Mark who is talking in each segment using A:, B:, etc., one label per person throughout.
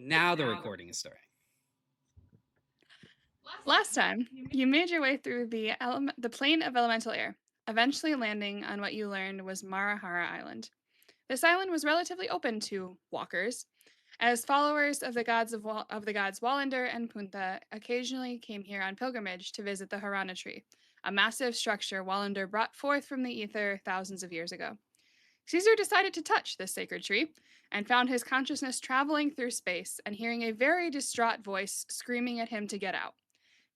A: Now the recording is starting.
B: Last time, you made your way through the plane of elemental air, eventually landing on what you learned was Marahara Island. This island was relatively open to walkers, as followers of the gods Wallander and Punta occasionally came here on pilgrimage to visit the Harana tree, a massive structure Wallander brought forth from the ether thousands of years ago. Caesar decided to touch this sacred tree and found his consciousness traveling through space and hearing a very distraught voice screaming at him to get out.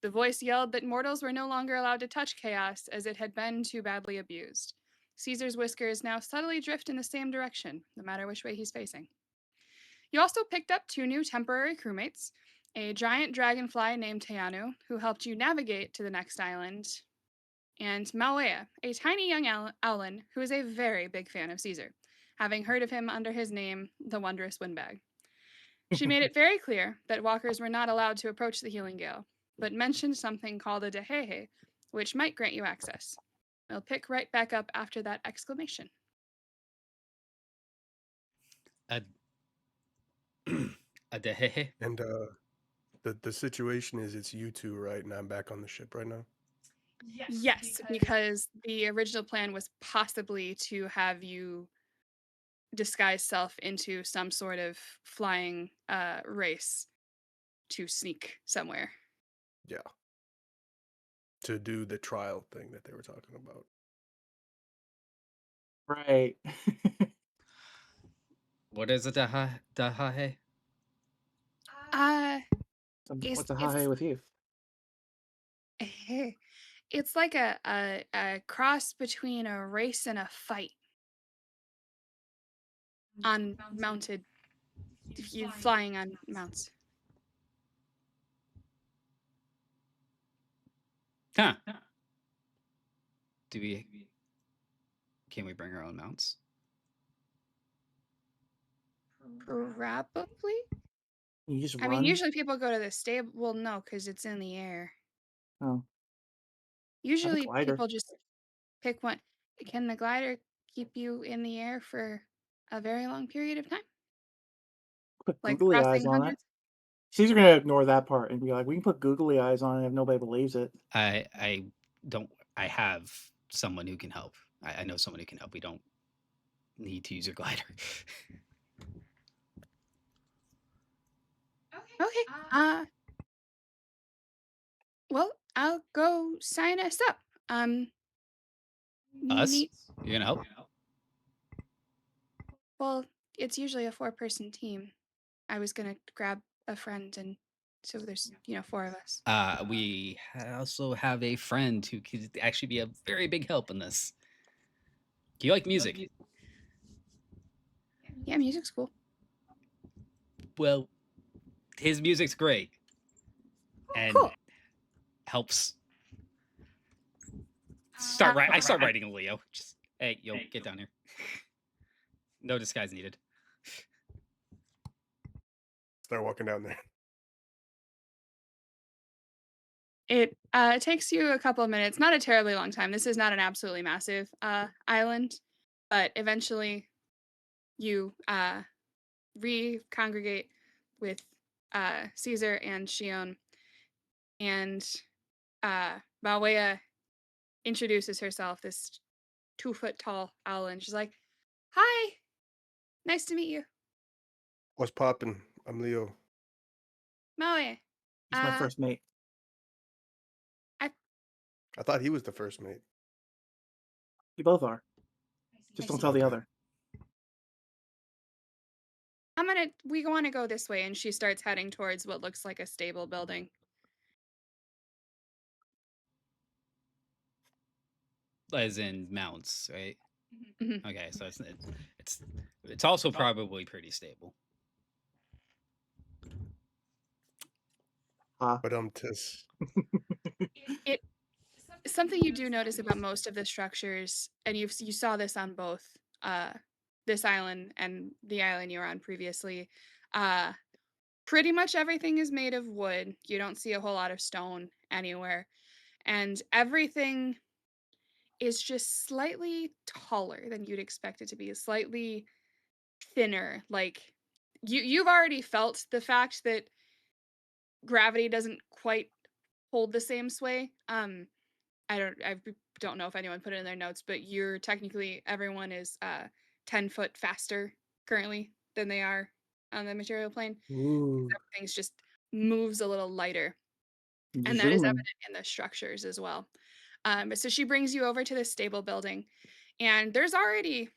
B: The voice yelled that mortals were no longer allowed to touch chaos as it had been too badly abused. Caesar's whiskers now subtly drift in the same direction, no matter which way he's facing. You also picked up two new temporary crewmates, a giant dragonfly named Teanu, who helped you navigate to the next island, and Mauea, a tiny young owlin who is a very big fan of Caesar, having heard of him under his name, the Wondrous Windbag. She made it very clear that walkers were not allowed to approach the healing gale, but mentioned something called a dehehe, which might grant you access. We'll pick right back up after that exclamation.
A: A a dehehe.
C: And the situation is it's you two, right? And I'm back on the ship right now.
B: Yes, because the original plan was possibly to have you disguise self into some sort of flying race to sneak somewhere.
C: Yeah. To do the trial thing that they were talking about.
D: Right.
A: What is a dehehe?
D: What's a high with you?
B: It's like a cross between a race and a fight on mounted, you flying on mounts.
A: Huh. Can we bring our own mounts?
B: Probably.
D: You just
B: I
D: run?
B: mean, usually people go to the stable. Well, no, because it's in the air.
D: Oh.
B: Usually
D: glider.
B: people just pick one. Can the glider keep you in the air for a very long period of time?
D: Put
B: Like
D: googly eyes
B: crossing
D: on it.
B: hundreds?
D: Caesar's gonna ignore that part and be like, "We can put googly eyes on it if nobody believes it."
A: I don't. I have someone who can help. I know someone who can help. We don't need to use your glider.
B: Okay. Well, I'll go sign us up.
A: Us?
B: Neat.
A: You're gonna help?
B: Well, it's usually a 4-person team. I was gonna grab a friend, and so there's 4 of us.
A: We also have a friend who could actually be a very big help in this. Do you like music?
B: Yeah, music's cool.
A: Well, his music's great. And
B: Cool.
A: helps. I start writing a Leo. Just hey, yo, get down here. No disguise needed.
C: Start walking down there.
B: It takes you a couple of minutes, not a terribly long time. This is not an absolutely massive island, but eventually you re-congregate with Caesar and Shion, and Mawea introduces herself, this 2-foot-tall owl, and she's like, "Hi, nice to meet you,
C: What's poppin'? I'm Leo.
B: Mawea."
D: He's my first mate.
C: I thought he was the first mate.
D: You both are. Just don't tell the other.
B: We want to go this way, and she starts heading towards what looks like a stable building.
A: As in mounts, right?
B: Mhm.
A: Okay, so it's also probably pretty stable.
C: But tis.
B: Something you do notice about most of the structures, and you saw this on both this island and the island you were on previously, pretty much everything is made of wood. You don't see a whole lot of stone anywhere, and everything is just slightly taller than you'd expect it to be, slightly thinner. Like you've already felt the fact that gravity doesn't quite hold the same sway. I don't know if anyone put it in their notes, but you're technically everyone is 10 foot faster currently than they are on the material plane.
D: Ooh,
B: Everything's just moves a little lighter, and that is
D: zooming.
B: evident in the structures as well. But so she brings you over to this stable building, and there's already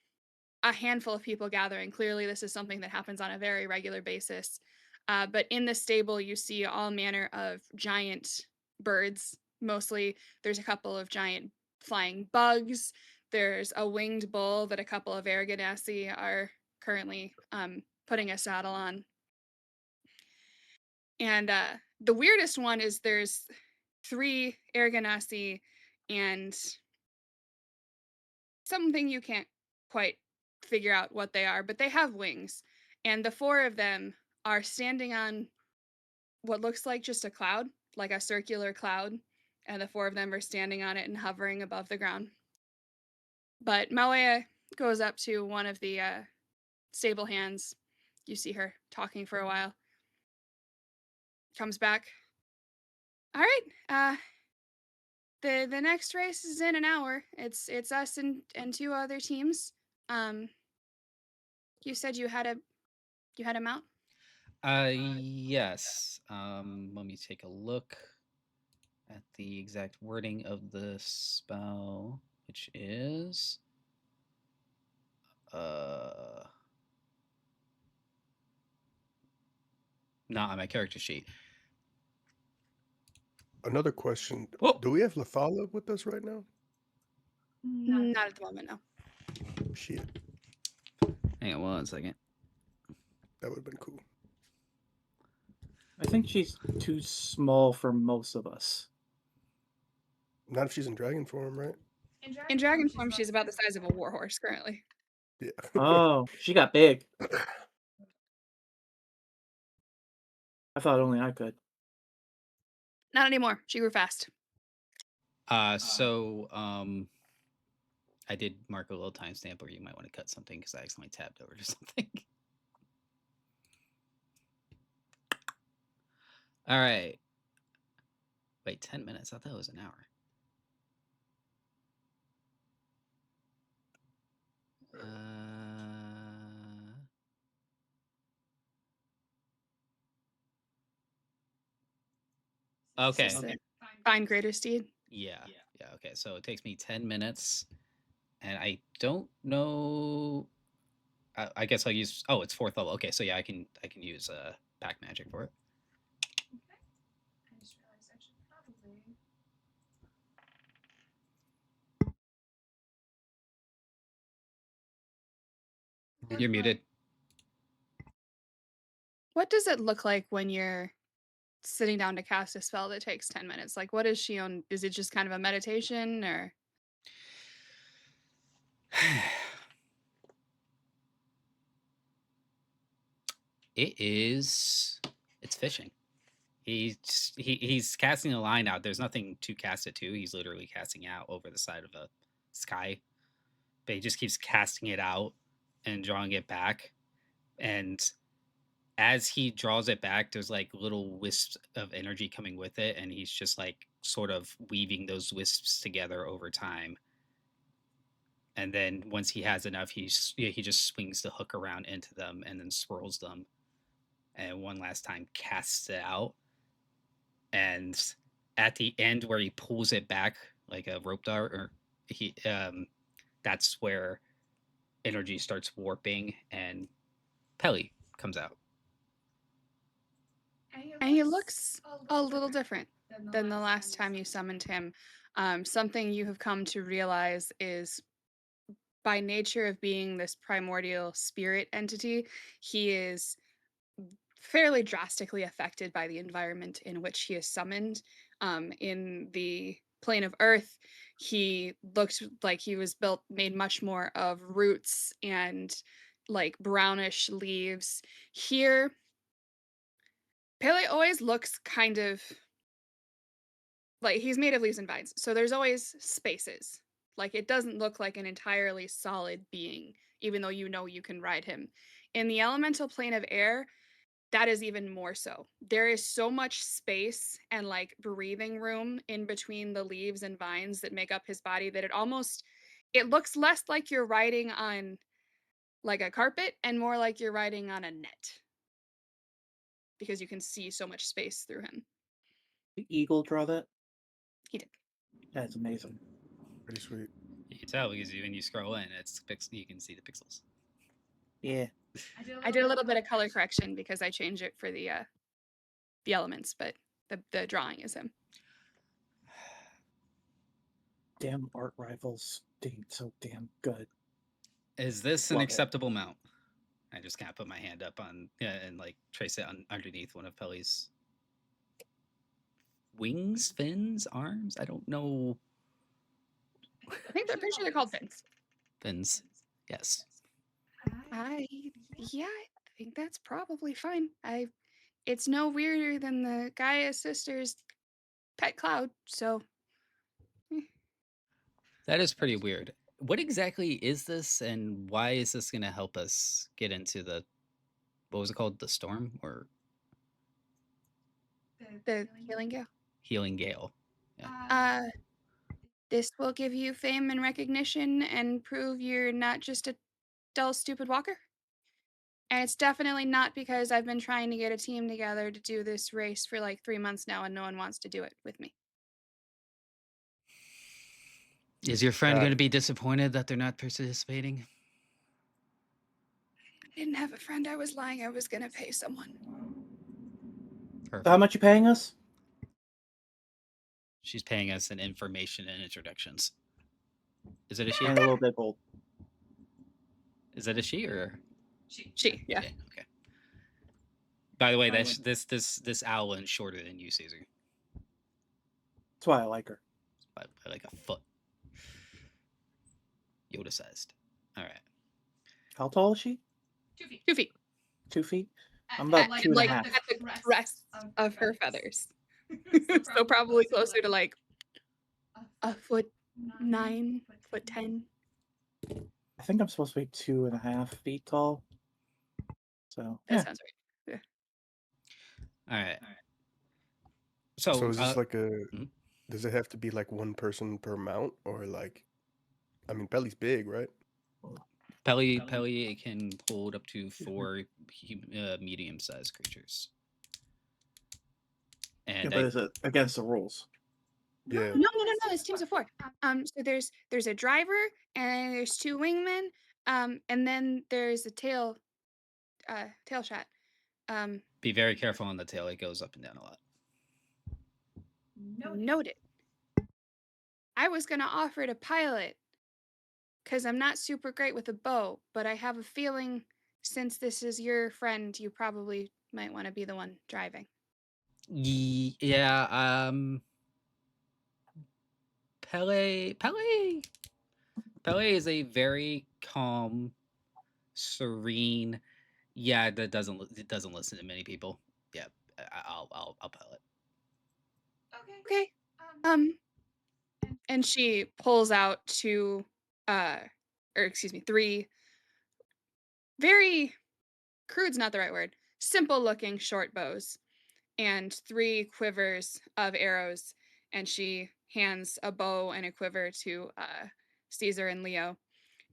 B: a handful of people gathering. Clearly, this is something that happens on a very regular basis. But in the stable, you see all manner of giant birds. Mostly, there's a couple of giant flying bugs. There's a winged bull that a couple of Aragonasi are currently putting a saddle on. And the weirdest one is there's 3 Aragonasi and something you can't quite figure out what they are, but they have wings. And the 4 of them are standing on what looks like just a cloud, like a circular cloud. And the 4 of them are standing on it and hovering above the ground. But Malaya goes up to one of the stable hands. You see her talking for a while. Comes back. All right. The next race is in an hour. It's us and 2 other teams. Um, you said you had a mount?
A: Yes. Let me take a look at the exact wording of the spell, which is uh not on my character sheet.
C: Another question.
A: Whoa!
C: Do we have Lathala with us right now?
B: Not at the moment, no.
C: Shit.
A: Hang on 1 second.
C: That would have been cool.
D: I think she's too small for most of us.
C: Not if she's in dragon form, right?
B: In dragon form, she's about the size of a warhorse currently.
C: Yeah.
D: Oh, she got big. I thought only I could.
B: Not anymore. She grew fast.
A: So I did mark a little timestamp where you might want to cut something because I accidentally tabbed over to something. All right. Wait, 10 minutes. I thought it was an hour. Okay.
B: Fine greater steed.
A: Yeah. Yeah. Okay. So it takes me 10 minutes, and I don't know. I guess I'll use. Oh, it's 4th level. Okay. So yeah, I can use pack magic for it.
B: I just realized I should probably.
A: You're muted.
B: What does it look like when you're sitting down to cast a spell that takes 10 minutes? Like, what is she on? Is it just kind of a meditation or?
A: It's fishing. He's casting a line out. There's nothing to cast it to. He's literally casting out over the side of the sky, but he just keeps casting it out and drawing it back. And as he draws it back, there's like little wisps of energy coming with it, and he's just like sort of weaving those wisps together over time. And then once he has enough, he just swings the hook around into them and then swirls them, and one last time casts it out. And at the end where he pulls it back like a rope dart, or that's where energy starts warping and Pelly comes out.
B: And he looks a little different than the last time you summoned him. Something you have come to realize is by nature of being this primordial spirit entity, he is fairly drastically affected by the environment in which he is summoned. In the plane of Earth, he looked like he was made much more of roots and like brownish leaves. Here, Pele always looks kind of like he's made of leaves and vines. So there's always spaces. Like it doesn't look like an entirely solid being even though you know you can ride him. In the elemental plane of air, that is even more so. There is so much space and like breathing room in between the leaves and vines that make up his body that it looks less like you're riding on like a carpet and more like you're riding on a net because you can see so much space through him.
D: The eagle draw that?
B: He did.
D: That's amazing.
C: Pretty sweet.
A: You can tell because when you scroll in, you can see the pixels.
D: Yeah.
B: I did a little bit of color correction because I changed it for the elements, but the drawing is him.
D: Damn art rivals being so damn good.
A: Is this an
D: Love it.
A: acceptable mount? I just kind of put my hand up on and like trace it underneath one of Pelly's wings, fins, arms. I don't know.
B: I think they're pretty sure they're called fins.
A: Fins. Yes.
B: Yeah, I think that's probably fine. It's no weirder than the Gaia sisters' pet cloud, so
A: That is pretty weird. What exactly is this, and why is this going to help us get into what was it called? The storm or
B: the healing gale.
A: healing gale?
B: This will give you fame and recognition and prove you're not just a dull, stupid walker. And it's definitely not because I've been trying to get a team together to do this race for like 3 months now and no one wants to do it with me.
A: Is your friend
C: Got
A: going to
C: it.
A: be disappointed that they're not participating?
B: I didn't have a friend. I was lying. I was going to pay someone.
A: Perfect.
D: So how much you paying us?
A: She's paying us in information and introductions. Is it a she?
D: And a little bit bold.
A: Is it a she or?
B: She, yeah.
A: Okay. By the way, this owl is shorter than you, Caesar,
D: That's why I like her.
A: by like a foot. Yoda sized. All right.
D: How tall is she?
B: 2 feet.
D: 2 feet? I'm about
B: At,
D: two and a
B: like,
D: half.
B: at the crest of her feathers. So probably closer to like a foot 9, foot 10.
D: I think I'm supposed to be 2.5 feet tall. So
B: That
D: yeah.
B: sounds right.
A: All right.
C: So is this like
A: mhm.
C: does it have to be like one person per mount or like, I mean, Pelly's big, right?
A: Pelly can hold up to 4 medium-sized creatures.
D: Yeah,
A: And
D: but is it against the rules?
C: Yeah.
B: No. It's teams of 4. So there's a driver and there's 2 wingmen, and then there's a tail shot.
A: be very careful on the tail. It goes up and down a lot.
B: Noted. I was gonna offer to pilot, cause I'm not super great with a bow, but I have a feeling since this is your friend, you probably might want to be the one driving.
A: Yeah. Pele is a very calm, serene. Yeah, it doesn't listen to many people. Yeah, I'll pellet.
B: Okay. And she pulls out 2, or excuse me, 3 very crude's not the right word. Simple looking short bows and 3 quivers of arrows, and she hands a bow and a quiver to Caesar and Leo.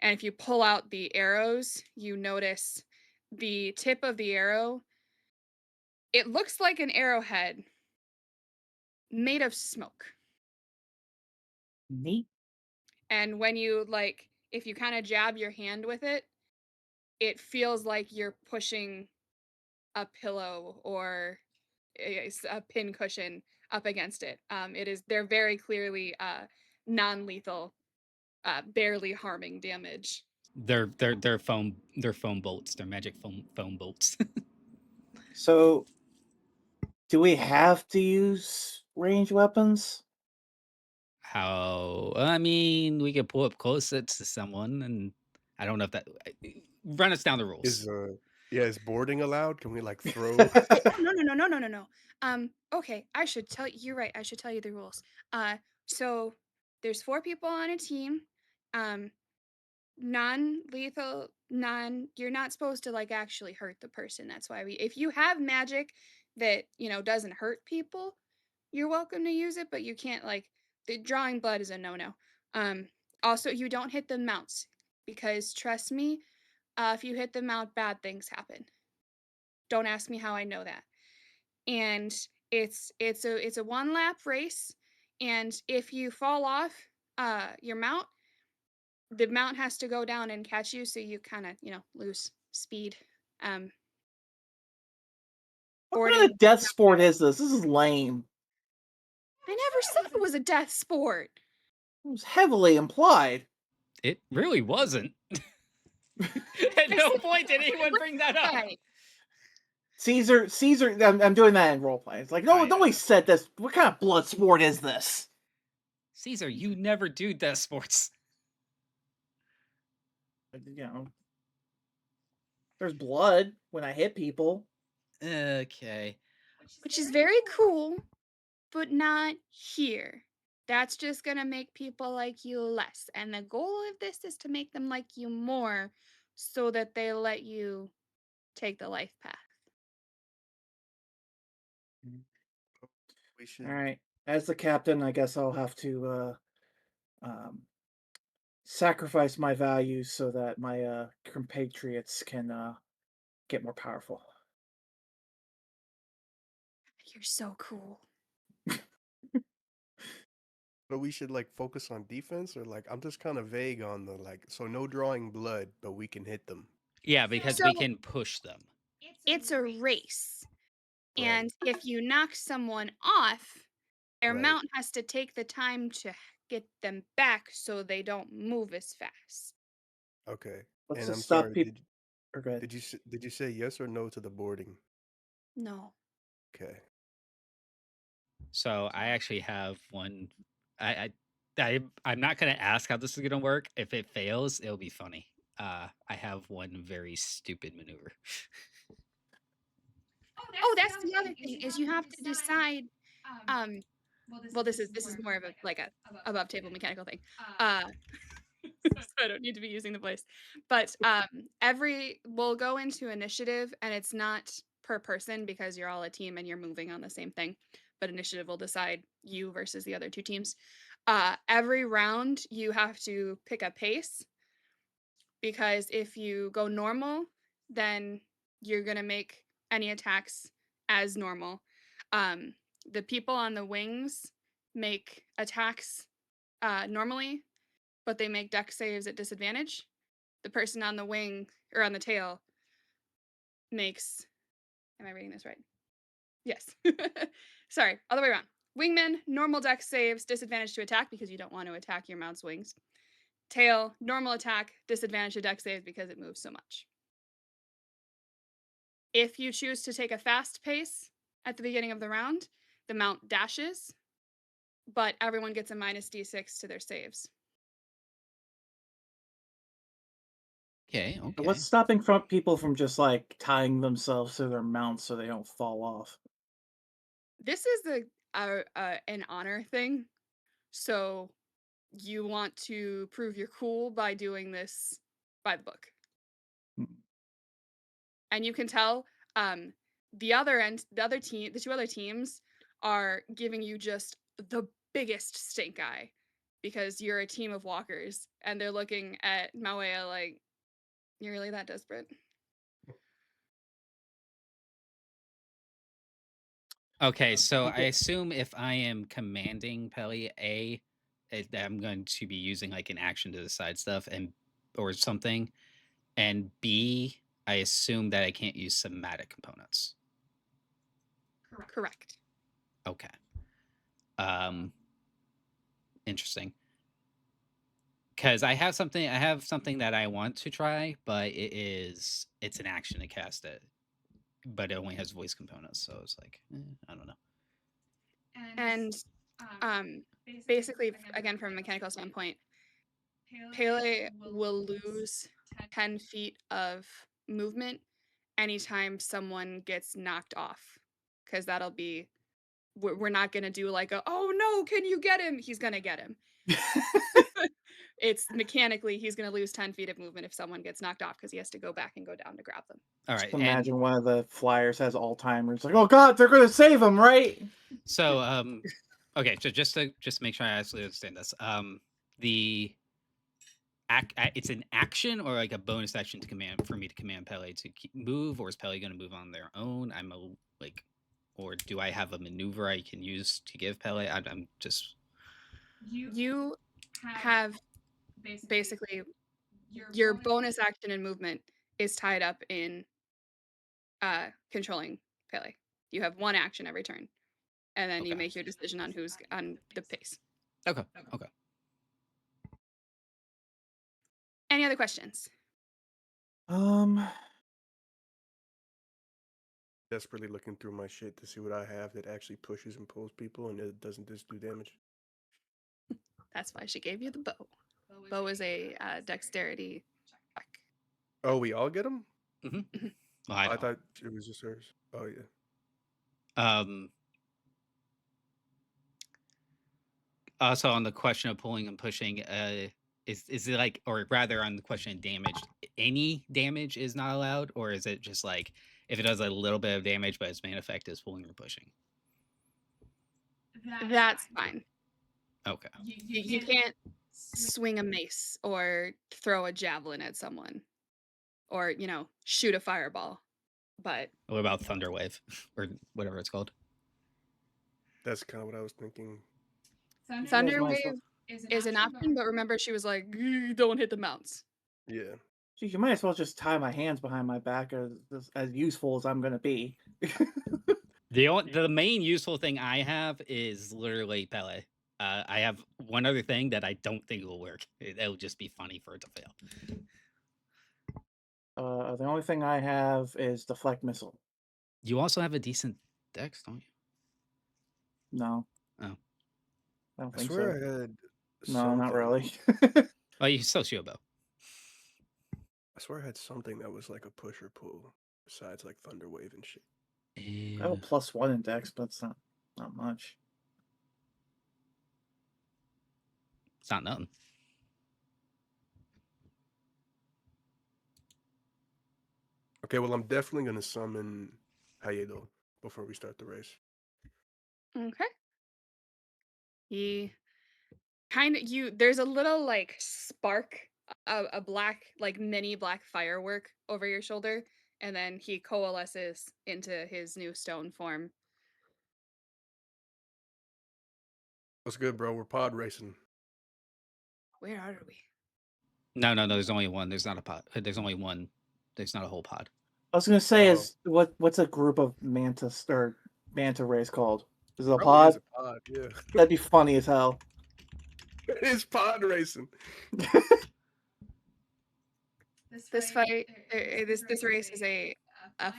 B: And if you pull out the arrows, you notice the tip of the arrow. It looks like an arrowhead made of smoke.
D: Neat.
B: And when you if you kind of jab your hand with it, it feels like you're pushing a pillow or a pin cushion up against it. They're very clearly non-lethal, barely harming damage.
A: They're foam bolts. They're magic foam bolts.
D: So do we have to use ranged weapons?
A: How? I mean, we could pull up closer to someone, and I don't know if that run us down the rules.
C: Is boarding allowed? Can we like throw?
B: No. Okay, I should tell you. You're right. I should tell you the rules. So there's 4 people on a team. non-lethal, you're not supposed to like actually hurt the person. That's why if you have magic that, doesn't hurt people, you're welcome to use it, but you can't like the drawing blood is a no-no. Also you don't hit the mounts because trust me, if you hit the mount, bad things happen. Don't ask me how I know that. And it's a one lap race, and if you fall off your mount, the mount has to go down and catch you, so you kind of, lose speed. Um,
D: What kind
B: boarding.
D: of death sport is this? This is lame.
B: I never said it was a death sport.
D: It was heavily implied.
A: It really wasn't. At no point did anyone bring that up.
B: Right.
D: Caesar, I'm doing that in roleplay. It's like, no, nobody said this. What kind of blood sport is this?
A: Caesar, you never do death sports.
D: There's blood when I hit people.
A: Okay.
B: Which is very cool, but not here. That's just gonna make people like you less. And the goal of this is to make them like you more so that they let you take the life path.
C: We should.
D: All right. As the captain, I guess I'll have to sacrifice my values so that my compatriots can get more powerful.
B: You're so cool.
C: But we should like focus on defense, or like I'm just kind of vague on the like. So no drawing blood, but we can hit them.
A: Yeah, because we can push them.
B: It's a race.
C: Right.
B: And if you knock someone off, their
C: Right.
B: mount has to take the time to get them back so they don't move as fast.
C: Okay.
D: Let's
C: And
D: just
C: I'm
D: stop
C: sorry.
D: people. Okay.
C: Did you say yes or no to the boarding?
B: No.
C: Okay.
A: So I actually have one. I'm not gonna ask how this is gonna work. If it fails, it'll be funny. I have one very stupid maneuver.
B: Oh, that's the other thing is you have to decide. Well, this is more of a like a above table mechanical thing. So I don't need to be using the voice. But we'll go into initiative, and it's not per person because you're all a team and you're moving on the same thing. But initiative will decide you versus the other two teams. Every round you have to pick a pace, because if you go normal, then you're gonna make any attacks as normal. The people on the wings make attacks normally, but they make dex saves at disadvantage. The person on the wing or on the tail makes. Am I reading this right? Yes. Sorry, other way around. Wingman, normal dex saves, disadvantage to attack because you don't want to attack your mount's wings. Tail, normal attack, disadvantage to dex saves because it moves so much. If you choose to take a fast pace at the beginning of the round, the mount dashes, but everyone gets a minus d6 to their saves.
A: Okay.
D: What's stopping people from just like tying themselves to their mounts so they don't fall off?
B: This is an honor thing. So you want to prove you're cool by doing this by the book. And you can tell the two other teams are giving you just the biggest stink eye because you're a team of walkers and they're looking at Mawea like, you're really that desperate?
A: Okay, so I assume if I am commanding Pelly, I'm going to be using like an action to decide stuff or something, and B, I assume that I can't use somatic components.
B: Correct.
A: Okay. Interesting. Because I have something that I want to try, but it's an action to cast it, but it only has voice components, so it's like I don't know.
B: And basically, again, from a mechanical standpoint, Pele will lose 10 feet of movement anytime someone gets knocked off, because that'll be, we're not going to do like oh no, can you get him? He's going to get him. it's mechanically he's going to lose 10 feet of movement if someone gets knocked off because he has to go back and go down to grab them.
A: All
D: Just
A: right, and
D: imagine one of the flyers has Alzheimer's. Like, oh god, they're gonna save him, right?
A: so okay, so just to make sure I actually understand this, the it's an action or like a bonus action to command for me to command Pele to move, or is Pele going to move on their own? Or do I have a maneuver I can use to give Pele? I'm just
B: You have basically your bonus action and movement is tied up in controlling Pele. You have one action every turn, and then you
A: Okay.
B: make your decision on who's on the pace.
A: okay.
B: Any other questions?
C: Desperately looking through my shit to see what I have that actually pushes and pulls people and it doesn't just do damage.
B: That's why she gave you the bow. Bow is a dexterity check.
C: Oh, we all get them?
A: Well, I
C: I
A: don't.
C: thought it was just hers. Oh yeah.
A: Also on the question of pulling and pushing, is it like, or rather on the question of damage, any damage is not allowed, or is it just like if it does a little bit of damage but its main effect is pulling or pushing?
B: That's fine.
A: Okay.
B: You can't swing a mace or throw a javelin at someone or, shoot a fireball. But
A: What about Thunderwave or whatever it's called?
C: That's kind of what I was thinking.
B: Thunderwave is an option, but remember she was like, don't hit the mounts.
C: Yeah.
D: Geez, you might as well just tie my hands behind my back as useful as I'm gonna be.
A: The main useful thing I have is literally Pele. I have one other thing that I don't think will work. It'll just be funny for it to fail.
D: The only thing I have is deflect missile.
A: You also have a decent dex, don't you?
D: No.
A: Oh.
D: I don't
C: I
D: think
C: swear
D: so.
C: I had
D: No, not
C: something.
D: really.
A: Well, you still shoot a bow.
C: I swear I had something that was like a push or pull besides like Thunderwave and shit.
D: I have a +1 in dex, but it's not much.
A: It's not nothing.
C: Okay, well I'm definitely gonna summon Hayedo before we start the race.
B: Okay. There's a little like spark, a black, like mini black firework over your shoulder, and then he coalesces into his new stone form.
C: What's good, bro? We're pod racing.
B: Where are we?
A: No. There's only one. There's not a pod. There's only one. There's not a whole pod.
D: I was gonna say,
C: Oh.
D: is what's a group of manta race called? Is it a
C: Probably is
D: pod?
C: a pod, yeah.
D: That'd be funny as hell.
C: It's pod racing.
B: This race is a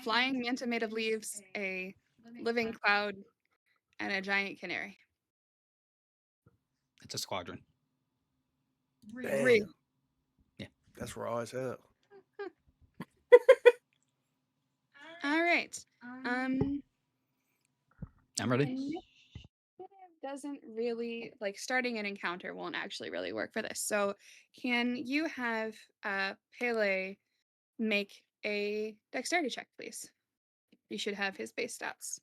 B: flying manta made of leaves, a living cloud, and a giant canary.
A: It's a squadron.
C: Damn.
A: Yeah.
C: That's raw as hell.
B: All right.
A: I'm ready.
B: Initiative doesn't really like starting an encounter won't actually really work for this. So, can you have Pele make a dexterity check, please? You should have his base stats.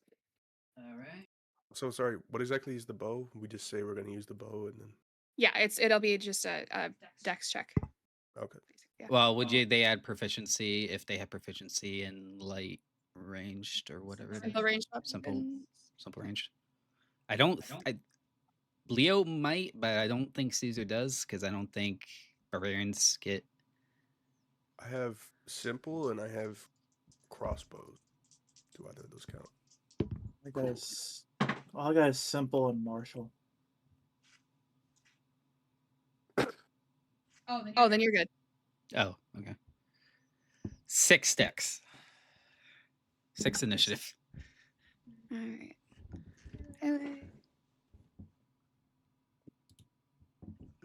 A: All right.
C: So sorry, what exactly is the bow? We just say we're gonna use the bow and then
B: Yeah, it'll be just a dex check.
C: okay.
B: Yeah.
A: Well, they add proficiency if they have proficiency in light ranged or whatever it
B: Simple
A: is?
B: range
A: Simple
B: weapons.
A: ranged. I don't. Leo might, but I don't think Caesar does because I don't think barbarians get.
C: I have simple and I have crossbows. Do either of those count?
D: All I got is simple and martial.
B: Oh, then you're good.
A: Oh, okay. 6 decks. 6 initiative.
B: All right. Pele.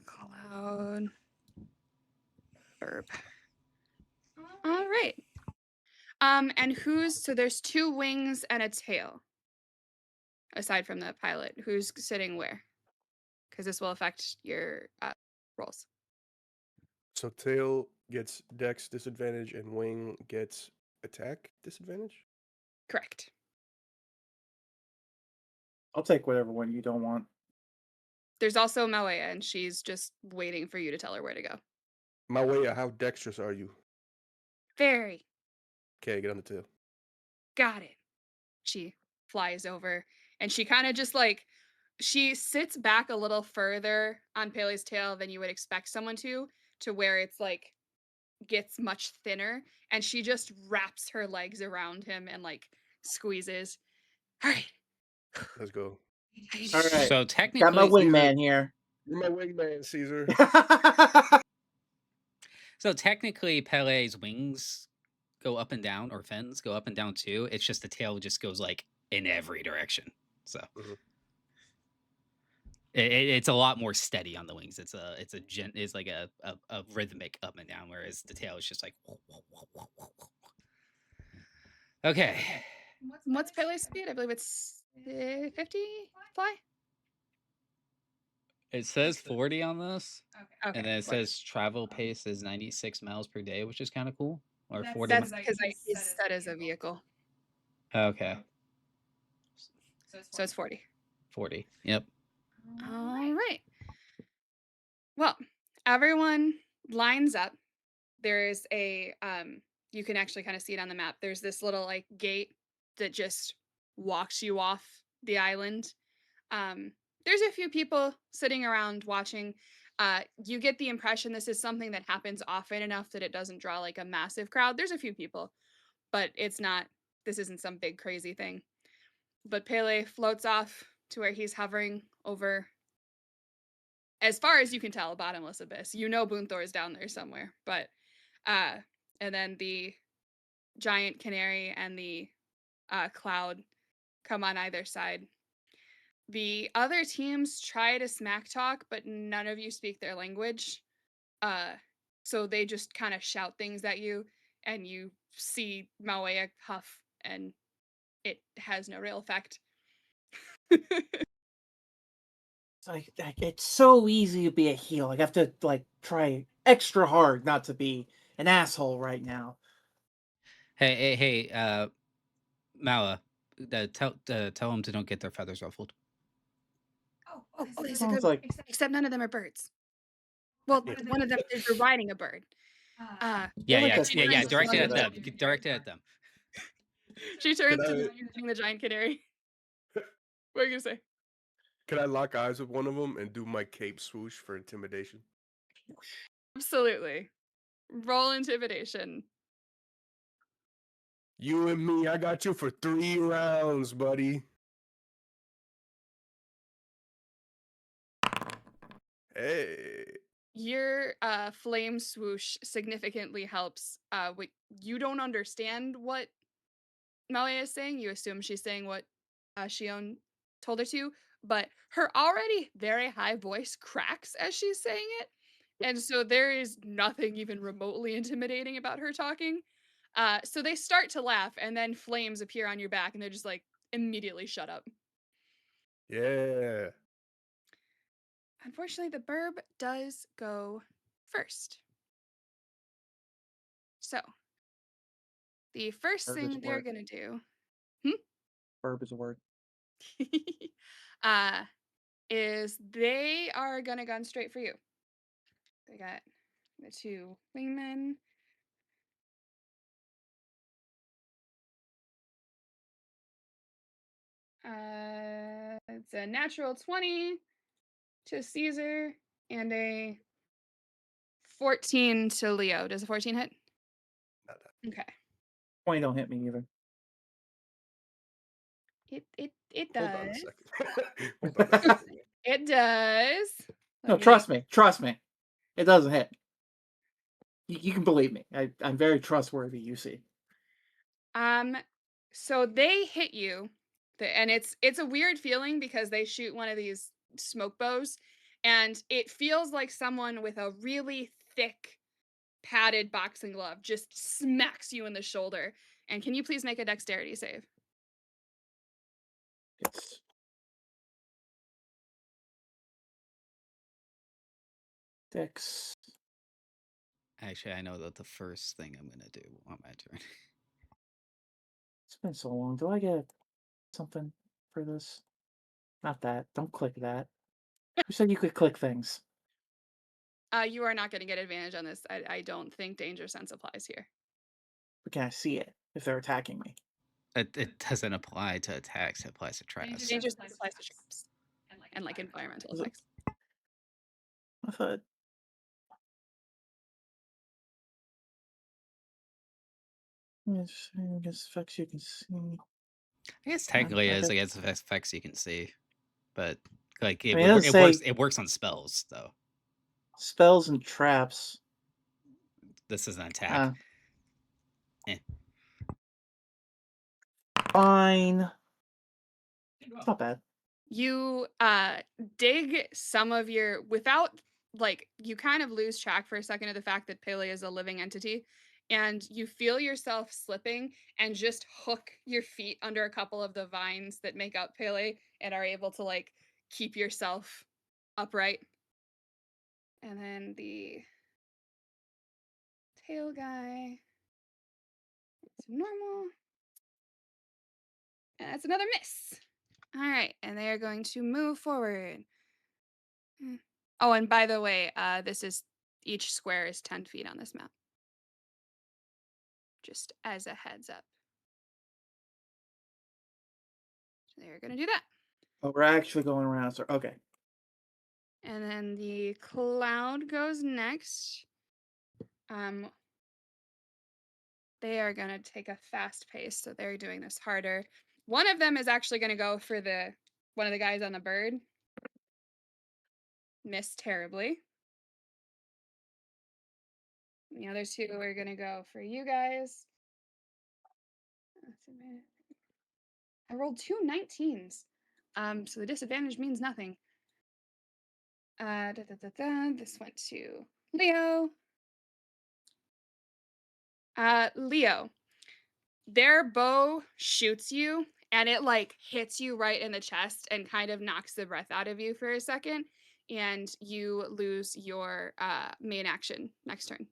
B: Cloud. Burp. All right. And so there's 2 wings and a tail. Aside from the pilot, who's sitting where? Because this will affect your rolls.
C: So tail gets dex disadvantage and wing gets attack disadvantage.
B: Correct.
D: I'll take whatever one you don't want.
B: There's also Mawea, and she's just waiting for you to tell her where to go.
C: My way, how dexterous are you?
B: Very.
C: Okay, get on the tail.
B: Got it. She flies over, and she kind of just like, she sits back a little further on Pele's tail than you would expect someone to where it's like gets much thinner, and she just wraps her legs around him and like squeezes. All right.
C: Let's go.
D: All right.
A: So
D: Got my
A: technically,
D: wingman here.
C: You're my wingman, Caesar.
A: Pele's wings go up and down, or fins go up and down too. It's just the tail just goes like in every direction. So
C: Mhm.
A: it's a lot more steady on the wings. It's like a rhythmic up and down, whereas the tail is just like. Okay.
B: What's Pele's speed? I believe it's 50 fly.
A: It says 40 on this,
B: Okay.
A: and then it says travel pace is 96 miles per day, which is kind of cool. Or 40.
B: That's because he's set as a vehicle.
A: Okay.
B: So it's 40.
A: 40. Yep.
B: All right. Well, everyone lines up. There is a you can actually kind of see it on the map. There's this little like gate that just walks you off the island. There's a few people sitting around watching. You get the impression this is something that happens often enough that it doesn't draw like a massive crowd. There's a few people, but it's not, this isn't some big crazy thing. But Pele floats off to where he's hovering over, as far as you can tell, a bottomless abyss. You know Boonthor is down there somewhere, but and then the giant canary and the cloud come on either side. The other teams try to smack talk, but none of you speak their language. So they just kind of shout things at you, and you see Mawea huff, and it has no real effect.
D: It's so easy to be a heel. I have to like try extra hard not to be an asshole right now.
A: Hey, Mala, tell them to don't get their feathers ruffled.
B: Oh, there's a
D: Sounds
B: good
D: like
B: except none of them are birds. Well, one of them is they're riding a bird.
A: Yeah,
D: like a
A: yeah. Direct it at
D: one
A: them.
D: of
A: Direct it at them.
B: She turns
C: Can
B: to
C: I-
B: the giant canary. What are you gonna say?
C: Can I lock eyes with one of them and do my cape swoosh for intimidation?
B: Absolutely. Roll intimidation.
C: You and me, I got you for 3 rounds, buddy. Hey.
B: Your flame swoosh significantly helps. You don't understand what Malia is saying. You assume she's saying what Shion told her to, but her already very high voice cracks as she's saying it. And so there is nothing even remotely intimidating about her talking. So they start to laugh, and then flames appear on your back, and they're just like, immediately shut up.
C: Yeah.
B: Unfortunately, the burb does go first. So, the first
D: Burb is
B: thing
D: a
B: they're
D: word.
B: going to do
D: Verb is a word.
B: uh, is they are going to gun straight for you. They got the 2 wingmen. It's a natural 20 to Caesar and a 14 to Leo. Does a 14 hit?
C: Not that.
B: Okay.
D: 20 don't hit me either.
B: It
C: Hold on a
B: does.
C: second. Hold on a second.
B: It does.
D: No, trust me. It doesn't hit. You can believe me. I'm very trustworthy, you see.
B: So they hit you, and it's a weird feeling because they shoot one of these smoke bows, and it feels like someone with a really thick, padded boxing glove just smacks you in the shoulder. And can you please make a dexterity save?
D: It's Dex
A: Actually, I know that the first thing I'm gonna do on my turn.
D: It's been so long. Do I get something for this? Not that. Don't click that. Who said you could click things?
B: You are not going to get advantage on this. I don't think danger sense applies here.
D: But can I see it if they're attacking me?
A: It doesn't apply to attacks. It applies to traps.
B: Danger sense applies to traps and like environmental
D: Is it-
B: effects.
D: I thought. Yes, against effects you can see.
A: I guess technically it is
D: Okay.
A: against effects you can see, but like
D: I mean, it doesn't say
A: it works on spells though.
D: spells and traps.
A: This is an attack.
D: Fine. It's not bad.
B: You dig some of your without like you kind of lose track for a second of the fact that Pele is a living entity, and you feel yourself slipping and just hook your feet under a couple of the vines that make up Pele and are able to like keep yourself upright. And then the tail guy, it's normal. And that's another miss. All right, and they are going to move forward. Oh, and by the way, each square is 10 feet on this map. Just as a heads up. So they're going to do that.
D: Oh, we're actually going around. So okay.
B: And then the cloud goes next. They are going to take a fast pace, so they're doing this harder. One of them is actually going to go for one of the guys on the bird. Missed terribly. The other two are going to go for you guys. I rolled 2 19s. So the disadvantage means nothing. This went to Leo. Leo, their bow shoots you and it like hits you right in the chest and kind of knocks the breath out of you for a second, and you lose your main action next turn.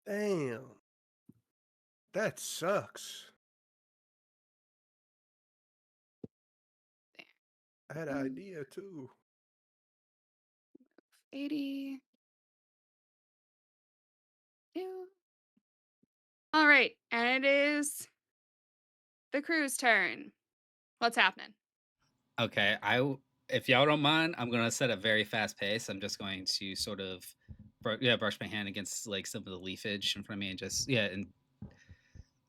C: Damn. That sucks. I had an idea too.
B: 80. Ew. All right, and it is the crew's turn. What's happening?
A: Okay, if y'all don't mind, I'm gonna set a very fast pace. I'm just going to sort of, brush my hand against like some of the leafage in front of me and just and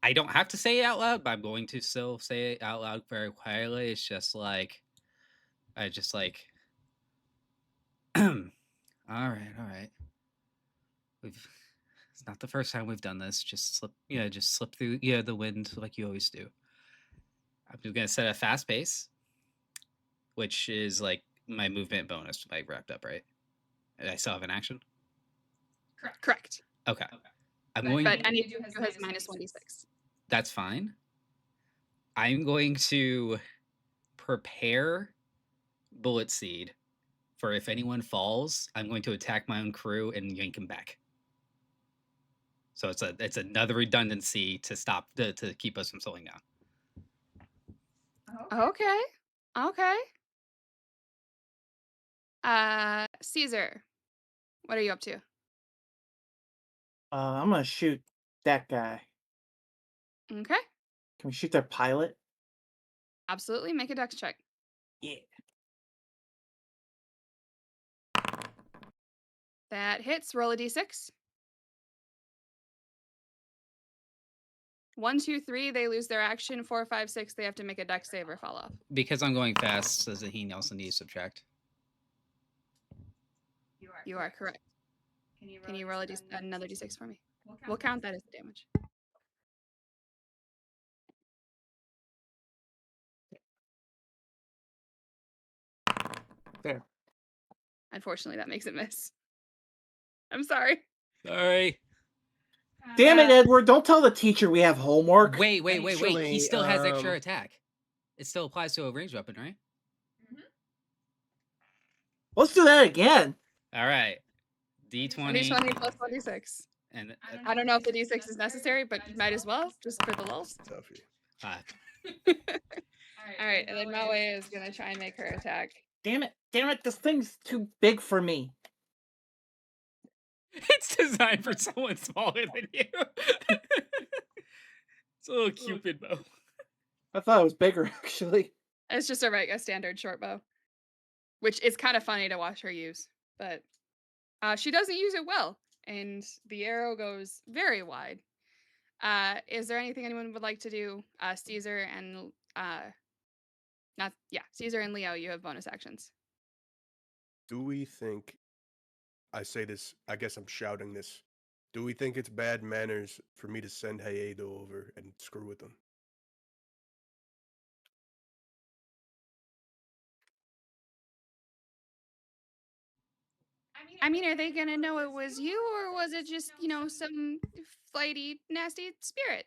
A: I don't have to say it out loud, but I'm going to still say it out loud very quietly. It's just like, I just like, all right. It's not the first time we've done this. Just slip through the wind like you always do. I'm just gonna set a fast pace, which is like my movement bonus, like wrapped up, right? I still have an action.
B: Correct.
A: Okay.
B: But any of you has minus 1d6.
A: That's fine. I'm going to prepare Bullet Seed for if anyone falls, I'm going to attack my own crew and yank him back. So it's another redundancy to stop to keep us from slowing down.
B: Okay. Caesar, what are you up to?
D: I'm gonna shoot that guy.
B: Okay.
D: Can we shoot their pilot?
B: Absolutely. Make a dex check.
D: Yeah.
B: That hits. Roll a d6. 1, 2, 3, they lose their action. 4, 5, 6, they have to make a dex save or fall off.
A: Because I'm going fast, does he also need to subtract?
B: You are correct. Can you roll another d6 for me? We'll count that as the damage.
D: There.
B: Unfortunately, that makes it miss. I'm sorry.
A: Sorry.
D: Damn it, Edward! Don't tell the teacher we have homework.
A: Wait. He
C: Actually,
A: still has extra attack. It still applies to a ranged weapon, right?
D: Let's do that again.
A: All right. D20.
B: D20 plus 26.
A: And
B: I don't know if the d6 is necessary, but you might as well, just for the lulz.
C: Tuffy.
A: uh,
B: All right, and then Maue is gonna try and make her attack.
D: Damn it! This thing's too big for me.
A: it's designed for someone smaller than you. It's a little Cupid bow.
D: I thought it was bigger actually.
B: It's just a standard short bow, which is kind of funny to watch her use, but she doesn't use it well, and the arrow goes very wide. Is there anything anyone would like to do? Caesar and Caesar and Leo, you have bonus actions.
C: Do we think, I say this, I guess I'm shouting this. Do we think it's bad manners for me to send Hayedo over and screw with them?
B: I mean, are they gonna know it was you, or was it just some flighty, nasty spirit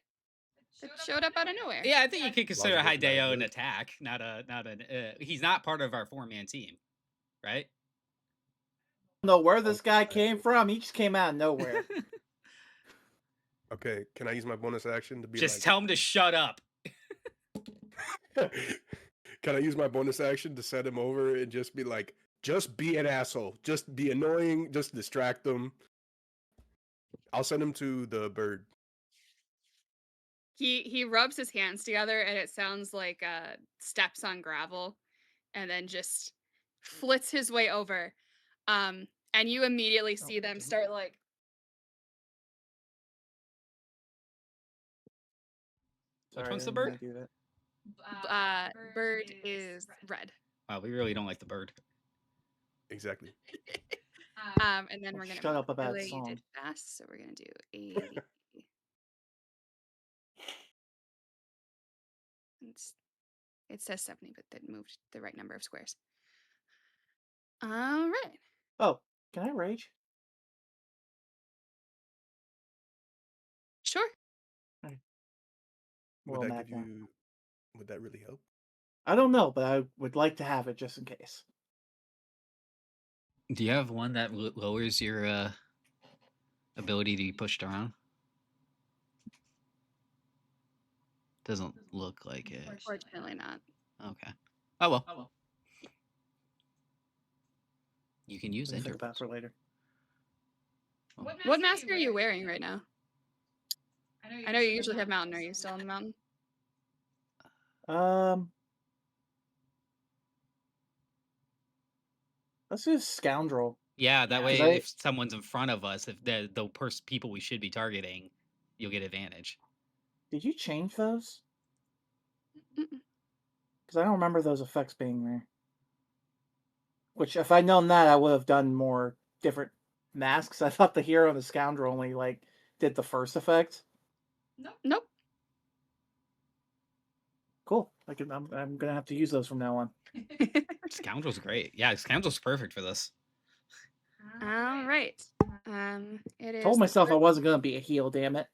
B: that showed up out of nowhere?
A: Yeah, I think you could consider
C: Plausible
A: Hideo an
C: deniability.
A: attack, not an. He's not part of our 4-man team, right?
D: I don't know where this
C: Oh,
D: guy came from. He just came out of nowhere.
C: Okay, can I use my bonus action to be
A: Just
C: like?
A: tell him to shut up.
C: Can I use my bonus action to set him over and just be like, just be an asshole, just be annoying, just distract them? I'll send him to the bird.
B: He rubs his hands together, and it sounds like steps on gravel, and then just flits his way over. And you immediately see them start like.
A: Which
D: Sorry,
A: one's
D: I
A: the
D: didn't mean
A: bird?
D: to do that.
B: Bird is red.
A: Wow, we really don't like the bird.
C: Exactly.
B: And then
D: Well,
B: we're gonna
D: shut up about
B: relate
D: song.
B: it fast, so we're gonna do 80. It says 70, but then moved the right number of squares. All right.
D: Oh, can I rage?
B: Sure.
C: Would
D: Well,
C: that
D: Matt
C: give
D: now.
C: you? Would that really help?
D: I don't know, but I would like to have it just in case.
A: Do you have one that lowers your ability to be pushed around? Doesn't look like it.
B: Unfortunately not.
A: Okay. Oh well. You can use
D: Something to think about
A: intervals.
D: for later.
B: What mask are you wearing right now? I know you usually have mountain. Are you still on the mountain?
D: Let's do scoundrel.
A: Yeah, that way,
D: I-
A: if someone's in front of us, if the people we should be targeting, you'll get advantage.
D: Did you change those?
B: Mm-mm.
D: Because I don't remember those effects being there. Which, if I'd known that, I would have done more different masks. I thought the hero and the scoundrel only did the first effect.
B: Nope.
D: Cool. I'm gonna have to use those from now on.
A: Scoundrel's great. Yeah, Scoundrel's perfect for this.
B: All right. It is.
D: Told myself I wasn't gonna be a heel. Damn it.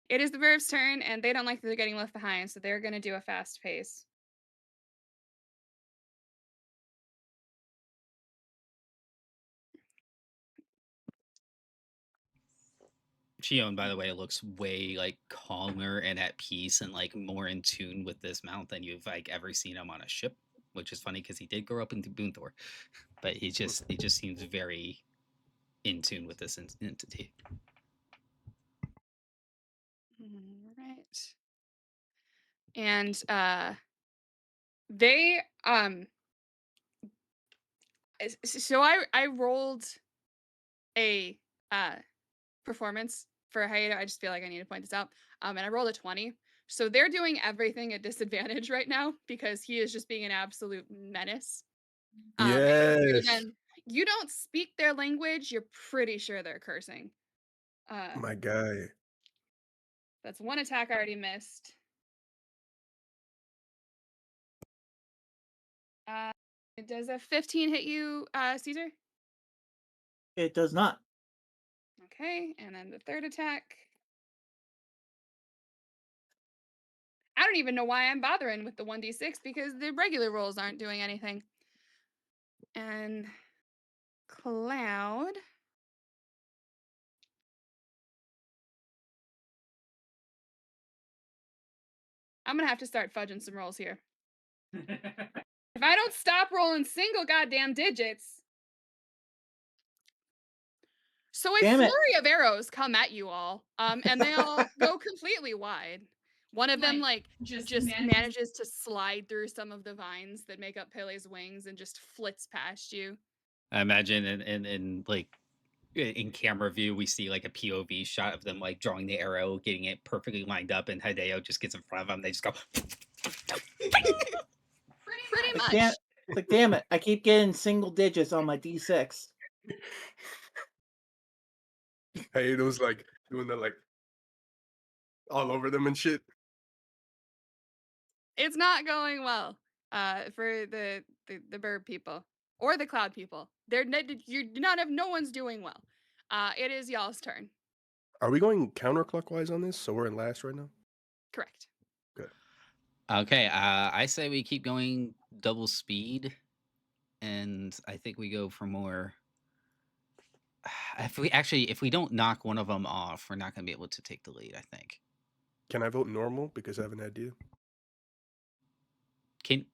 B: It is the Verve's turn, and they don't like that they're getting left behind, so they're going to do a fast pace.
A: Shion, by the way, looks way calmer and at peace and more in tune with this mount than you've ever seen him on a ship, which is funny because he did grow up in Boonthor, but he just seems very in tune with this entity.
B: All right. And they so I rolled a performance for Hayato. I just feel like I need to point this out. And I rolled a 20. So they're doing everything at disadvantage right now because he is just being an absolute menace.
C: Yes.
B: Again, you don't speak their language, you're pretty sure they're cursing.
C: My guy.
B: That's one attack I already missed. Does a 15 hit you, Caesar?
D: It does not.
B: Okay, and then the third attack. I don't even know why I'm bothering with the 1d6 because the regular rolls aren't doing anything. And Cloud. I'm gonna have to start fudging some rolls here. If I don't stop rolling single goddamn digits. So a
D: Damn it.
B: flurry of arrows come at you all, and they all go completely wide. One of them just manages to slide through some of the vines that make up Pele's wings and just flits past you.
A: I imagine in like in camera view, we see like a POV shot of them like drawing the arrow, getting it perfectly lined up, and Hideo just gets in front of them. They just go.
B: Pretty much.
D: Damn it! I keep getting single digits on my D6.
C: Hey, it was like doing that like all over them and shit.
B: It's not going well for the bird people or the cloud people. You do not have no one's doing well. It is y'all's turn.
C: Are we going counterclockwise on this? So we're in last right now?
B: Correct.
C: Good.
A: Okay, I say we keep going double speed, and I think we go for more. If we don't knock one of them off, we're not going to be able to take the lead. I think.
C: Can I vote normal because I have an idea?
A: Can.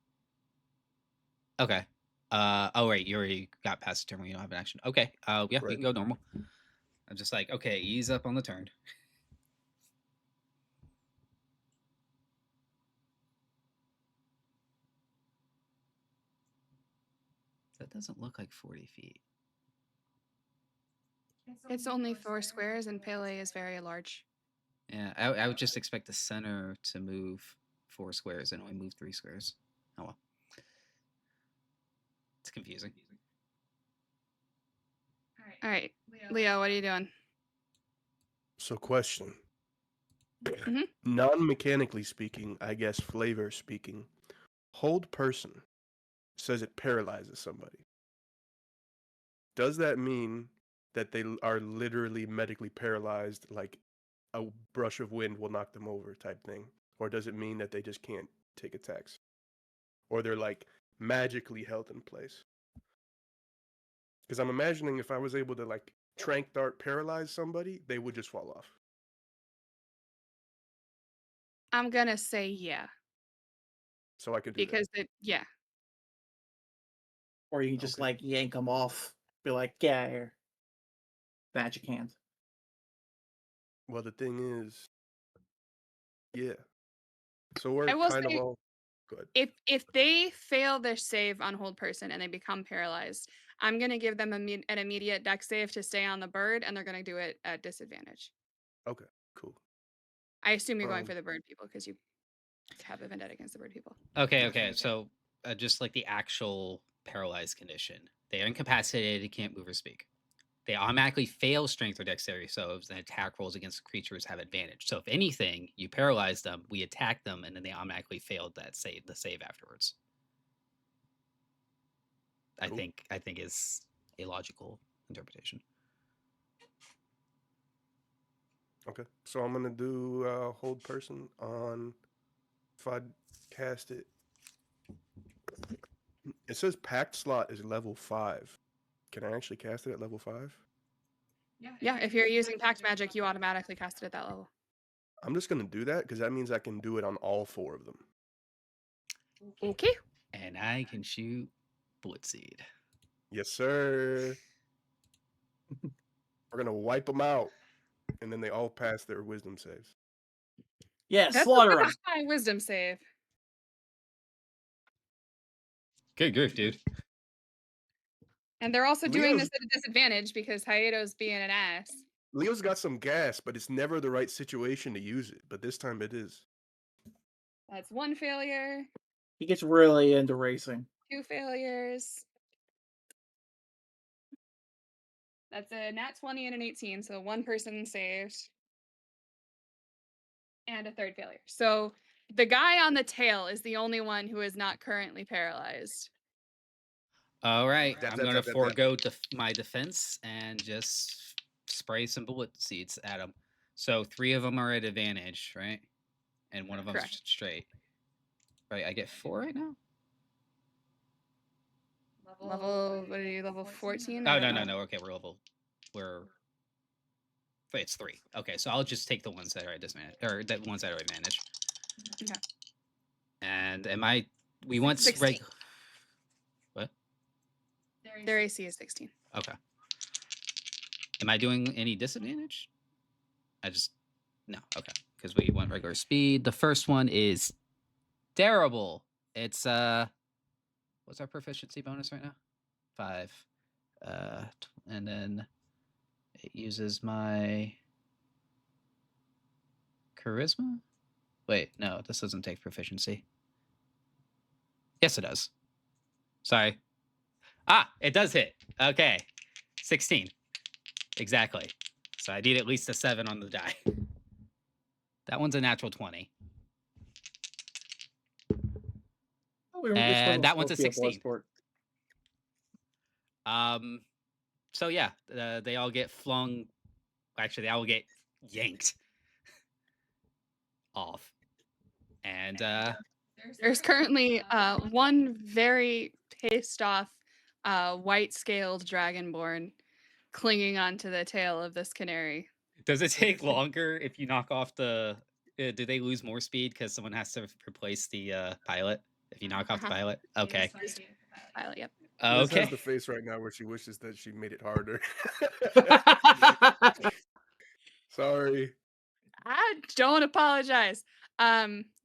A: Okay. Oh wait, you already got past the turn when you don't have an action. Okay. Yeah, we
C: Right.
A: can go normal. I'm just like, okay, ease up on the turn. That doesn't look like 40 feet.
B: It's only 4 squares, and Pele is very large.
A: Yeah, I would just expect the center to move 4 squares and only move 3 squares. Oh well. It's confusing.
B: All right, Leo, what are you doing?
C: So, question.
B: Mhm.
C: Non-mechanically speaking, I guess flavor speaking, hold person says it paralyzes somebody. Does that mean that they are literally medically paralyzed, like a brush of wind will knock them over type thing? Or does it mean that they just can't take attacks? Or they're like magically held in place? Because I'm imagining if I was able to like trank dart paralyze somebody, they would just fall off.
B: I'm gonna say yeah,
C: So I could do
B: because yeah.
D: Or you can just
C: Okay.
D: like yank them off. Be like, get out of here. Magic hand.
C: that. Well, the thing is, yeah. So we're
B: I will
C: kind of
B: say,
C: all good.
B: if they fail their save on hold person and they become paralyzed, I'm gonna give them an immediate dex save to stay on the bird, and they're gonna do it at disadvantage.
C: Okay, cool.
B: I assume you're going
C: Um,
B: for the bird people because you have a vendetta against the bird people.
A: Okay. So just like the actual paralyzed condition, they are incapacitated, can't move or speak. They automatically fail strength or dexterity saves, and attack rolls against creatures have advantage. So if anything, you paralyze them, we attack them, and then they automatically failed the save afterwards.
C: Cool.
A: I think is a logical interpretation.
C: Okay, so I'm gonna do hold person on. If I cast it, it says packed slot is level 5. Can I actually cast it at level 5?
B: Yeah, if you're using pact magic, you automatically cast it at that level.
C: I'm just gonna do that because that means I can do it on all 4 of them.
B: Okay.
A: And I can shoot Blitzseed.
C: Yes, sir. We're gonna wipe them out, and then they all pass their wisdom saves.
D: Yeah,
B: That's
D: slaughter
B: like
D: them.
B: a high wisdom save.
A: Good grief, dude.
B: And they're also doing
C: Leo's-
B: this at a disadvantage because Hayado's being an ass.
C: Leo's got some gas, but it's never the right situation to use it. But this time it is.
B: That's 1 failure,
D: He gets really into racing.
B: 2 failures. That's a nat 20 and an 18, so 1 person saved. And a 3rd failure. So the guy on the tail is the only one who is not currently paralyzed.
A: All right,
C: Zap,
A: I'm
C: zap,
A: going to
C: zap, zap, zap.
A: forego my defense and just spray some bullet seeds at them. So 3 of them are at advantage, right? And 1 of them's
B: Correct.
A: straight. Right, I get 4 right now?
B: Level, what are you, level 14?
A: Oh, no. Okay, it's 3. Okay, so I'll just take the ones that are at disadvantage, or the ones that are at advantage.
B: Okay.
A: And am I? We want
B: 16.
A: What?
B: Their AC is 16.
A: Okay. Am I doing any disadvantage? No. Okay, because we want regular speed. The first one is terrible. It's what's our proficiency bonus right now? 5. And then it uses my charisma. Wait, no, this doesn't take proficiency. Yes, it does. Sorry. It does hit. Okay. 16. Exactly. So I need at least a 7 on the die. That one's a natural 20. And that one's a 16. So yeah, they all get flung. Actually, they all get yanked off. And
B: there's currently one very pissed off white-scaled dragonborn clinging onto the tail of this canary.
A: Does it take longer if you knock off the? Do they lose more speed because someone has to replace the pilot? If you knock off the pilot, okay.
B: Pilot, yep.
C: Liz
A: Okay.
C: has the face right now where she wishes that she made it harder. Sorry.
B: I don't apologize.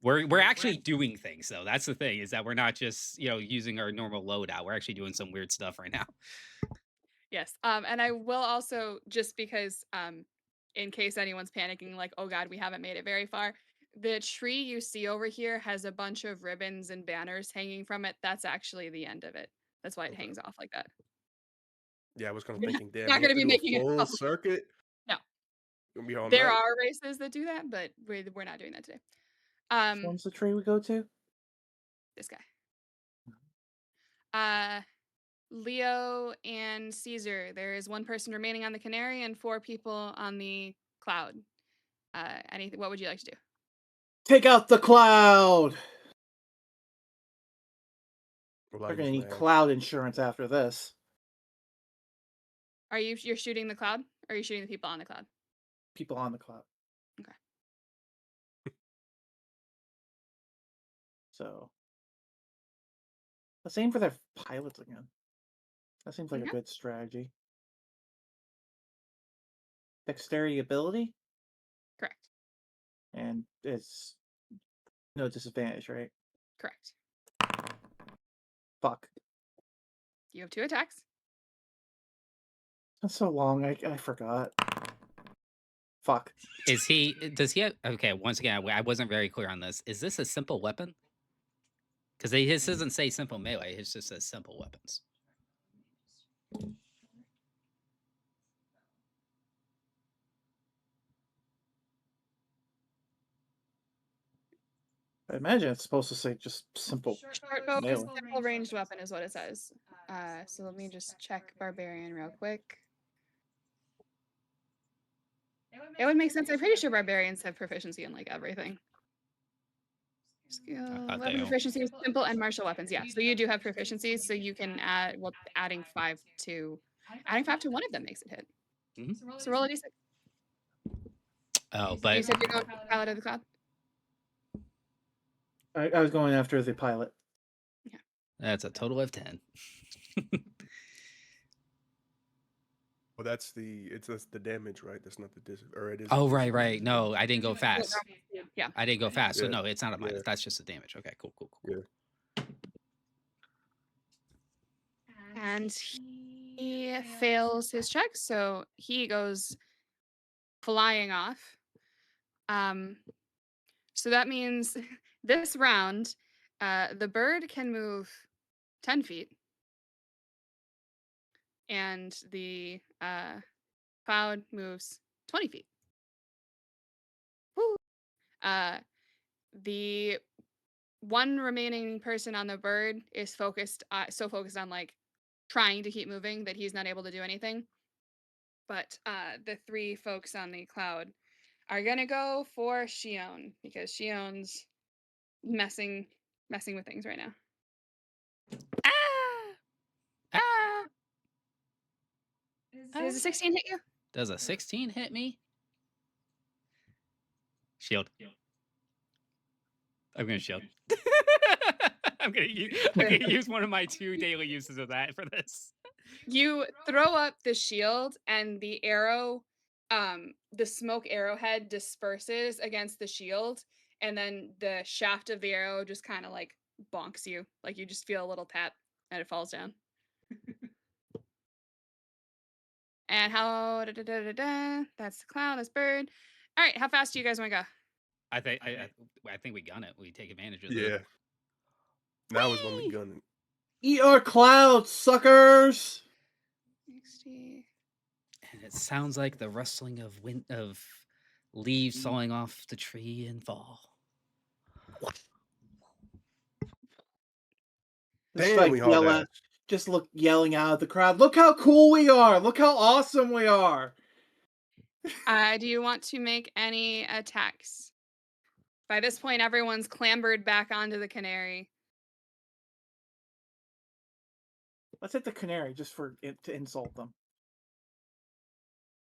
A: We're actually doing things though. That's the thing, is that we're not just using our normal loadout. We're actually doing some weird stuff right now.
B: Yes. And I will also, just because in case anyone's panicking, like, oh god, we haven't made it very far. The tree you see over here has a bunch of ribbons and banners hanging from it. That's actually the end of it. That's why it hangs off like that.
C: Yeah, I was kind of thinking, damn,
B: Not
C: we
B: going
C: have
B: to
C: to
B: be
C: do a
B: making it.
C: full circuit.
B: No.
C: Gonna be all
B: There
C: night.
B: are races that do that, but we're not doing that today.
D: Which one's the tree we go to?
B: This guy. Leo and Caesar. There is one person remaining on the canary and 4 people on the cloud. What would you like to do?
D: Take out the cloud.
C: Well,
D: We're gonna need cloud insurance after this.
B: You're shooting the cloud? Or are you shooting the people on the cloud?
D: People on the cloud.
B: Okay.
D: So let's aim for their pilots again. That seems like a good strategy. Dexterity ability?
B: Correct.
D: And it's no disadvantage, right?
B: Correct.
D: Fuck.
B: You have 2 attacks.
D: That's so long, I forgot. Fuck.
A: Does he have, okay, once again, I wasn't very clear on this. Is this a simple weapon? Because his doesn't say simple melee, it just says simple weapons.
D: I imagine it's supposed to say just simple.
B: Short bow is simple ranged weapon is what it says. So let me just check barbarian real quick. It would make sense. I'm pretty sure barbarians have proficiency in like everything. Skill, weapon proficiency, simple and martial weapons. Yeah, so you do have proficiencies, so you can add. Well, adding 5 to one of them makes it hit.
A: Mm-hmm.
B: So roll a d6.
A: Oh, but
B: you said you're going for the pilot of the cloud.
D: I was going after the pilot.
B: Yeah,
A: that's a total of 10.
C: Well, that's the damage, right? That's not the or it is.
A: Oh, right. No, I didn't go fast.
B: Yeah,
A: I didn't go fast, so
C: Yeah.
A: no, it's not a minus.
C: Yeah.
A: That's just the damage. Okay, cool.
C: Yeah.
B: and he fails his check, so he goes flying off. So that means this round, the bird can move 10 feet, and the cloud moves 20 feet. Woo! The one remaining person on the bird is so focused on like trying to keep moving that he's not able to do anything. But the 3 folks on the cloud are gonna go for Shion because Shion's messing with things right now. Does a 16 hit you?
A: Does a 16 hit me? Shield. I'm gonna shield. I'm gonna use one of my 2 daily uses of that for this.
B: You throw up the shield, and the arrow, the smoke arrowhead disperses against the shield, and then the shaft of the arrow just kind of like bonks you. Like you just feel a little tap, and it falls down. And how that's the cloud, that's bird. All right, how fast do you guys want to go?
A: I think we gun it. We take advantage of
C: Yeah.
A: the
C: Now is when we
A: Whee!
C: gun it.
D: Eat our clouds, suckers!
B: 60.
A: And it sounds like the rustling of wind of leaves falling off the tree in fall.
D: Just
C: Damn,
D: like
C: we hauled ass.
D: yelling out at the crowd. Look how cool we are! Look how awesome we are!
B: Do you want to make any attacks? By this point, everyone's clambered back onto the canary.
D: Let's hit the canary just for it to insult them.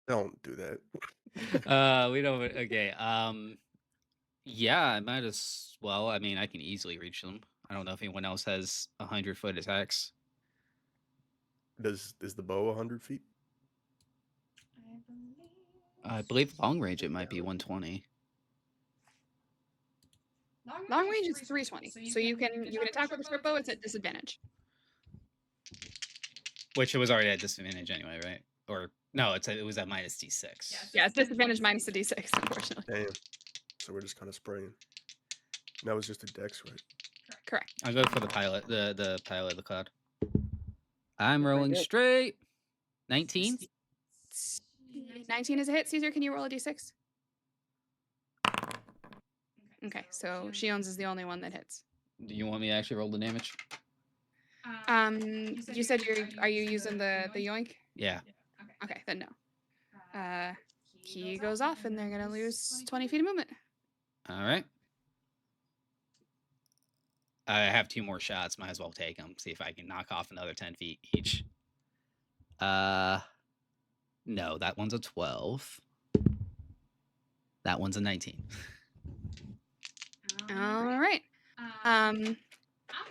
C: Don't do that.
A: We don't. Okay. Yeah, I might as well. I mean, I can easily reach them. I don't know if anyone else has 100-foot attacks.
C: Is the bow 100 feet?
A: I believe long range it might be 120.
B: Long range is 320, so you can attack with a short bow. It's at disadvantage.
A: Which it was already at disadvantage anyway, right? Or no, it was at minus D6.
B: Yeah, it's disadvantage minus the D6, unfortunately.
C: Damn. So we're just kind of spraying. That was just a dex, right?
B: Correct.
A: I'll go for the pilot, the pilot of the cloud. I'm
D: Pretty
A: rolling
D: good.
A: straight. 19.
B: 19 is a hit. Caesar, can you roll a D6? Okay, so Shion's is the only one that hits.
A: Do you want me to actually roll the damage?
B: You said are you using the yoink?
A: Yeah.
B: Okay, then no. He goes off, and they're gonna lose 20 feet of movement.
A: All right. I have 2 more shots. Might as well take them. See if I can knock off another 10 feet each. No, that one's a 12. That one's a 19.
B: All right. I'm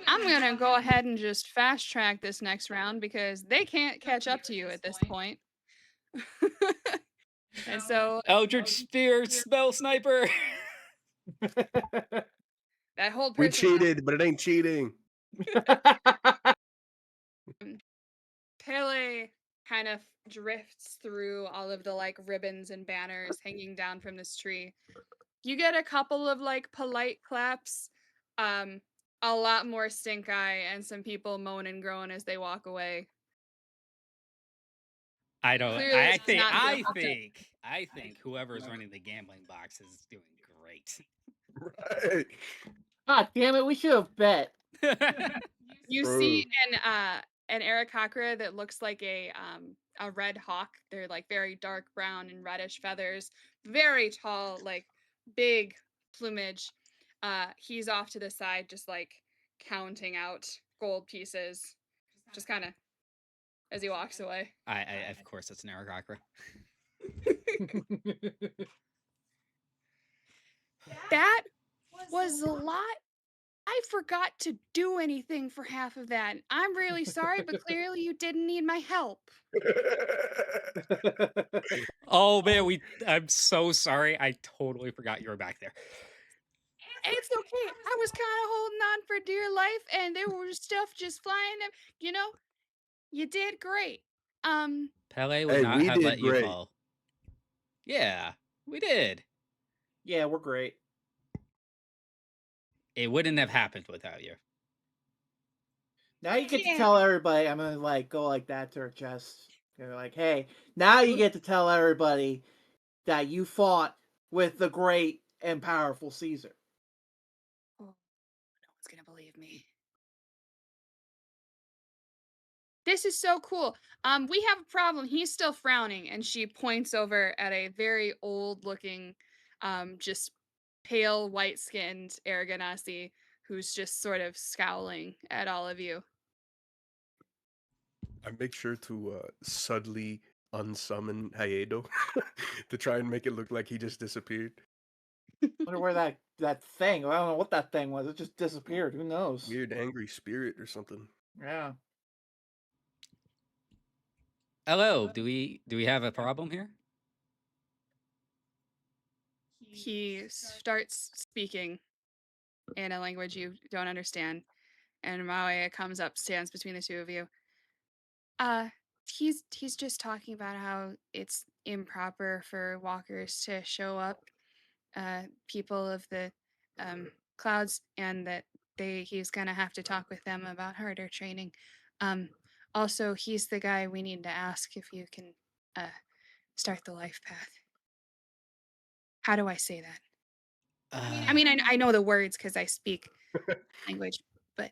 B: gonna go ahead and just fast track this next round because they can't catch up to you at this point. And so
A: Eldritch Spear, spell sniper.
B: that whole
C: We
B: person
C: cheated, but it ain't cheating.
B: Pele kind of drifts through all of the like ribbons and banners hanging down from this tree. You get a couple of like polite claps, a lot more stink eye, and some people moan and groan as they walk away.
A: I don't.
B: Clearly,
A: I
B: this is
A: think.
B: not
A: I
B: your hotel.
A: think. I think whoever's running the gambling box is doing great.
C: Right.
D: God damn it, we should have bet.
B: You
C: True.
B: see an Aarakocra that looks like a red hawk. They're like very dark brown and reddish feathers, very tall, like big plumage. He's off to the side, just like counting out gold pieces, just kind of as he walks away.
A: I of course it's an Aarakocra.
B: That was a lot. I forgot to do anything for half of that. I'm really sorry, but clearly you didn't need my help.
A: Oh man, I'm so sorry. I totally forgot you were back there.
B: It's okay. I was kind of holding on for dear life, and there was stuff just flying. You know, you did great.
A: Pele would
C: Hey,
A: not
C: we
A: have
C: did
A: let you
C: great.
A: fall. Yeah, we did.
D: Yeah, we're great.
A: It wouldn't have happened without you.
D: Now you get
B: Yeah.
D: to tell everybody. I'm gonna like go like that to her chest. You're like, hey, now you get to tell everybody that you fought with the great and powerful Caesar.
B: Oh, no one's gonna believe me. This is so cool. We have a problem. He's still frowning, and she points over at a very old-looking, just pale, white-skinned Aragonasi who's just sort of scowling at all of you.
C: I make sure to subtly unsummon Hayedo to try and make it look like he just disappeared.
D: Wonder where that thing. I don't know what that thing was. It just disappeared. Who knows?
C: Weird angry spirit or something.
D: Yeah.
A: Hello, do we have a problem here?
B: He starts speaking in a language you don't understand, and Maui comes up, stands between the two of you. Uh, he's just talking about how it's improper for walkers to show up, people of the clouds, and that he's gonna have to talk with them about harder training. Um, Also, he's the guy we need to ask if you can start the life path. How do I say that? I mean, I know the words because I speak language, but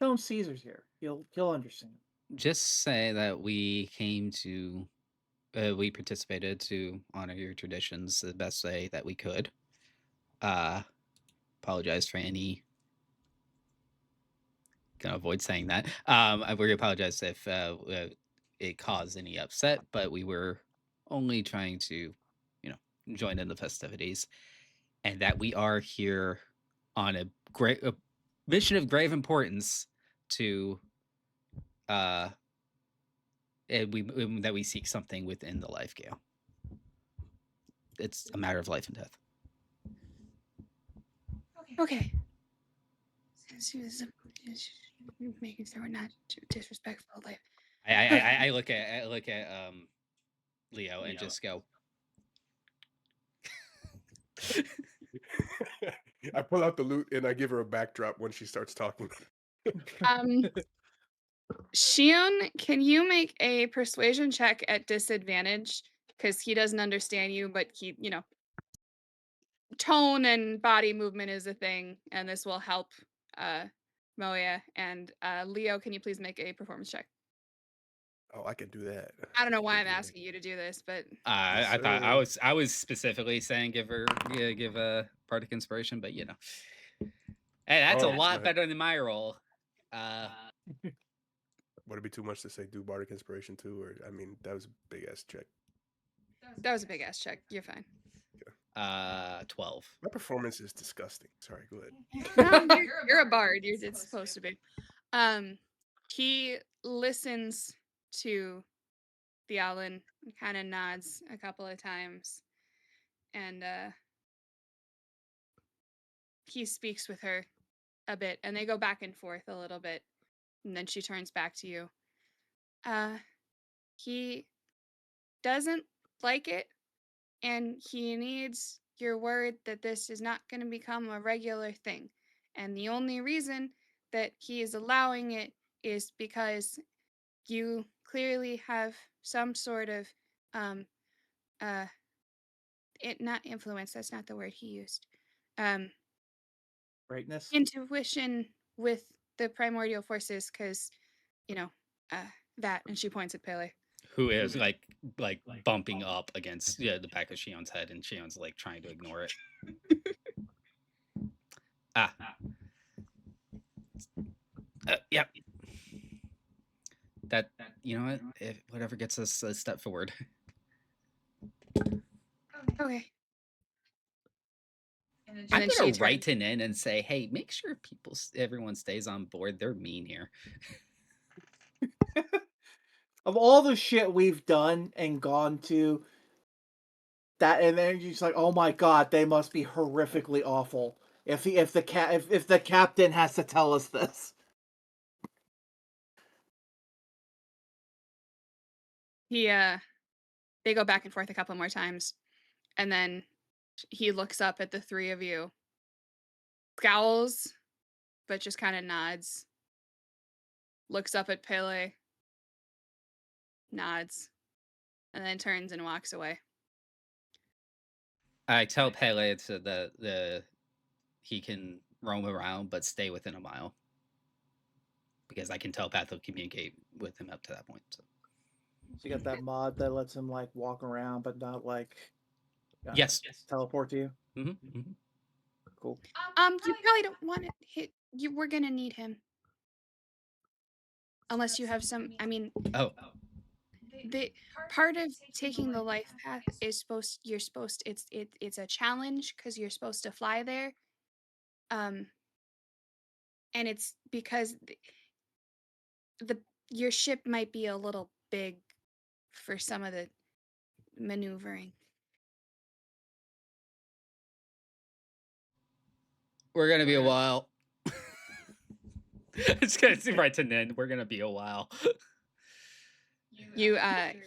D: Tell him Caesar's here. He'll understand.
A: Just say that we came to, we participated to honor your traditions the best way that we could. Apologize for any. Gonna avoid saying that. We apologize if it caused any upset, but we were only trying to, join in the festivities, and that we are here on a great mission of grave importance to that we seek something within the life gale. It's a matter of life and death.
B: okay. Making sure we're not too disrespectful. Like,
A: I look at Leo and just go.
C: I pull out the loot and I give her a backdrop when she starts talking.
B: Shion, can you make a persuasion check at disadvantage? Because he doesn't understand you, but tone and body movement is a thing, and this will help Moya. And Leo, can you please make a performance check?
C: Oh, I can do that.
B: I don't know why I'm asking you to do this, but
A: I thought I was specifically saying give a Bardic inspiration, but hey, that's a lot better than my roll.
C: Would it be too much to say do Bardic inspiration too? Or I mean, that was a big ass check.
B: that was a big ass check. You're fine.
A: 12.
C: My performance is disgusting. Sorry, go ahead.
B: No, you're a bard. It's supposed to be. He listens to the Owlin and kind of nods a couple of times, and he speaks with her a bit, and they go back and forth a little bit, and then she turns back to you. He doesn't like it, and he needs your word that this is not going to become a regular thing. And the only reason that he is allowing it is because you clearly have some sort of not influence, that's not the word he used.
D: Greatness.
B: Intuition with the primordial forces, because that, and she points at Pele.
A: Who is like bumping up against the back of Shion's head, and Shion's like trying to ignore it. Yep. That you know what? If whatever gets us a step forward.
B: Okay.
A: I'm gonna write in and say, hey, make sure everyone stays on board. They're mean here.
D: Of all the shit we've done and gone to, that, and then you're just like, oh my god, they must be horrifically awful. If the captain has to tell us this.
B: They go back and forth a couple more times, and then he looks up at the three of you, scowls, but just kind of nods. Looks up at Pele, nods, and then turns and walks away.
A: I tell Pele to he can roam around, but stay within a mile, because I can telepathically communicate with him up to that point. So
D: you got that mod that lets him like walk around, but not like
A: yes,
D: teleport to you.
A: Mm-hmm.
D: Cool.
B: You probably don't want to hit. We're gonna need him, unless you have some. I mean, the part of taking the life path is it's a challenge because you're supposed to fly there. Um, and it's because the your ship might be a little big for some of the maneuvering.
A: We're gonna be a while. It's gonna seem right to Nin. We're gonna be a while.
B: You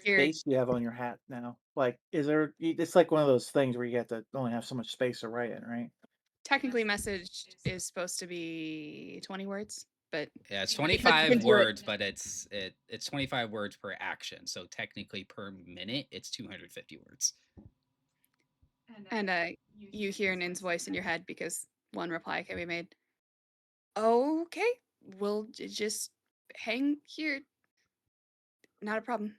B: you're
D: Space you have on your hat now? Like, is there? It's like one of those things where you have to only have so much space to write in, right?
B: technically message is supposed to be 20 words, but
A: Yeah, it's
B: you
A: 25
B: can do it.
A: words, but it's 25 words per action. So technically per minute, it's 250 words.
B: And you hear Nin's voice in your head because one reply can be made. Okay, we'll just hang here. Not a problem.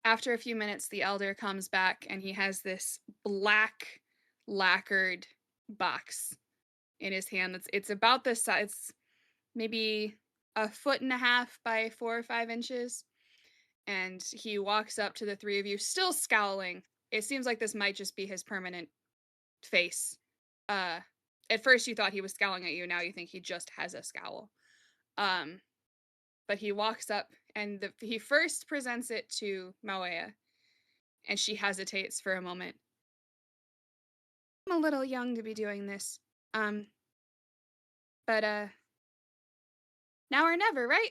B: After a few minutes, the elder comes back and he has this black lacquered box in his hand. It's about this size. It's maybe 1.5 by 4 or 5 inches. And he walks up to the three of you, still scowling. It seems like this might just be his permanent face. At first you thought he was scowling at you. Now you think he just has a scowl. But he walks up and he first presents it to Mawea, and she hesitates for a moment. I'm a little young to be doing this. But now or never, right?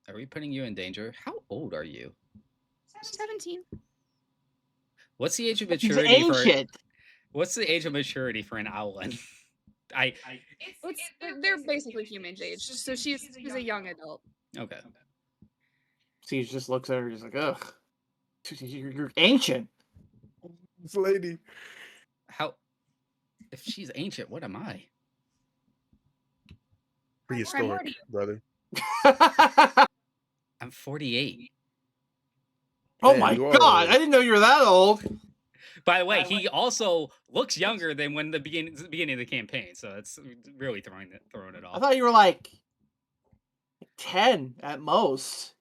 A: Are we putting you in danger? How old are you?
B: 17.
A: What's the age of
D: He's
A: maturity for
D: ancient.
A: What's the age of maturity for an owlin?
B: They're basically human age, so she's a young adult.
A: Okay.
D: So he just looks at her, just like, ugh, you're ancient.
C: This lady.
A: If she's ancient, what am I?
C: Prehistoric, brother.
A: I'm 48.
D: Oh
C: Man,
D: my
C: you are
D: god,
C: old.
D: I didn't know you were that old.
A: By the way, he also looks younger than when the beginning of the campaign, so that's really throwing it
D: I
A: off.
D: thought you were like 10 at most.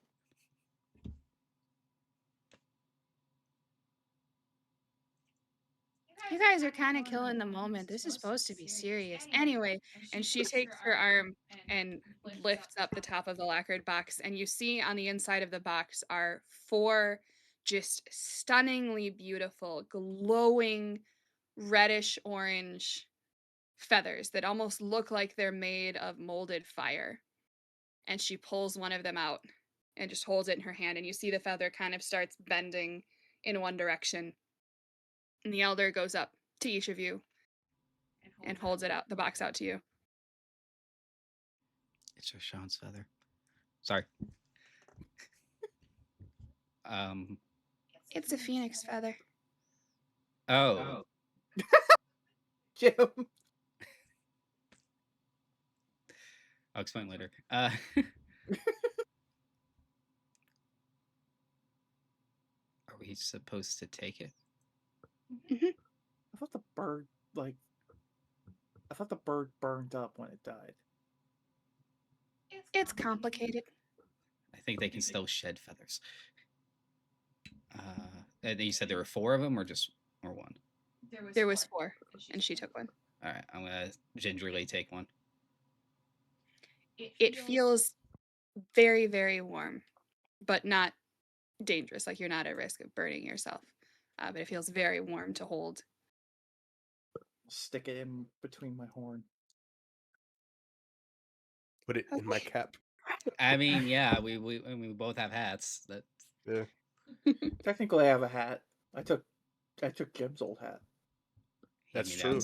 B: You guys are kind of killing the moment. This is supposed to be serious. Anyway, and she takes her arm and lifts up the top of the lacquered box, and you see on the inside of the box are 4 just stunningly beautiful, glowing reddish orange feathers that almost look like they're made of molded fire. And she pulls one of them out and just holds it in her hand, and you see the feather kind of starts bending in one direction. And the elder goes up to each of you and holds the box out to you.
A: It's Rashawn's feather. Sorry.
B: It's a phoenix feather.
A: Oh.
D: Jim.
A: I'll explain later. Are we supposed to take it?
B: Mm-hmm.
D: I thought the bird burned up when it died.
B: It's complicated.
A: I think they can still shed feathers. And you said there were 4 of them, or one?
B: There was 4, and she took one.
A: All right, I'm gonna gingerly take one.
B: It feels very, very warm, but not dangerous. Like you're not at risk of burning yourself. But it feels very warm to hold.
D: Stick it in between my horn.
C: Put it in my cap.
A: I mean, yeah, we both have hats.
C: Yeah.
D: Technically, I have a hat. I took Jim's old hat.
C: That's true.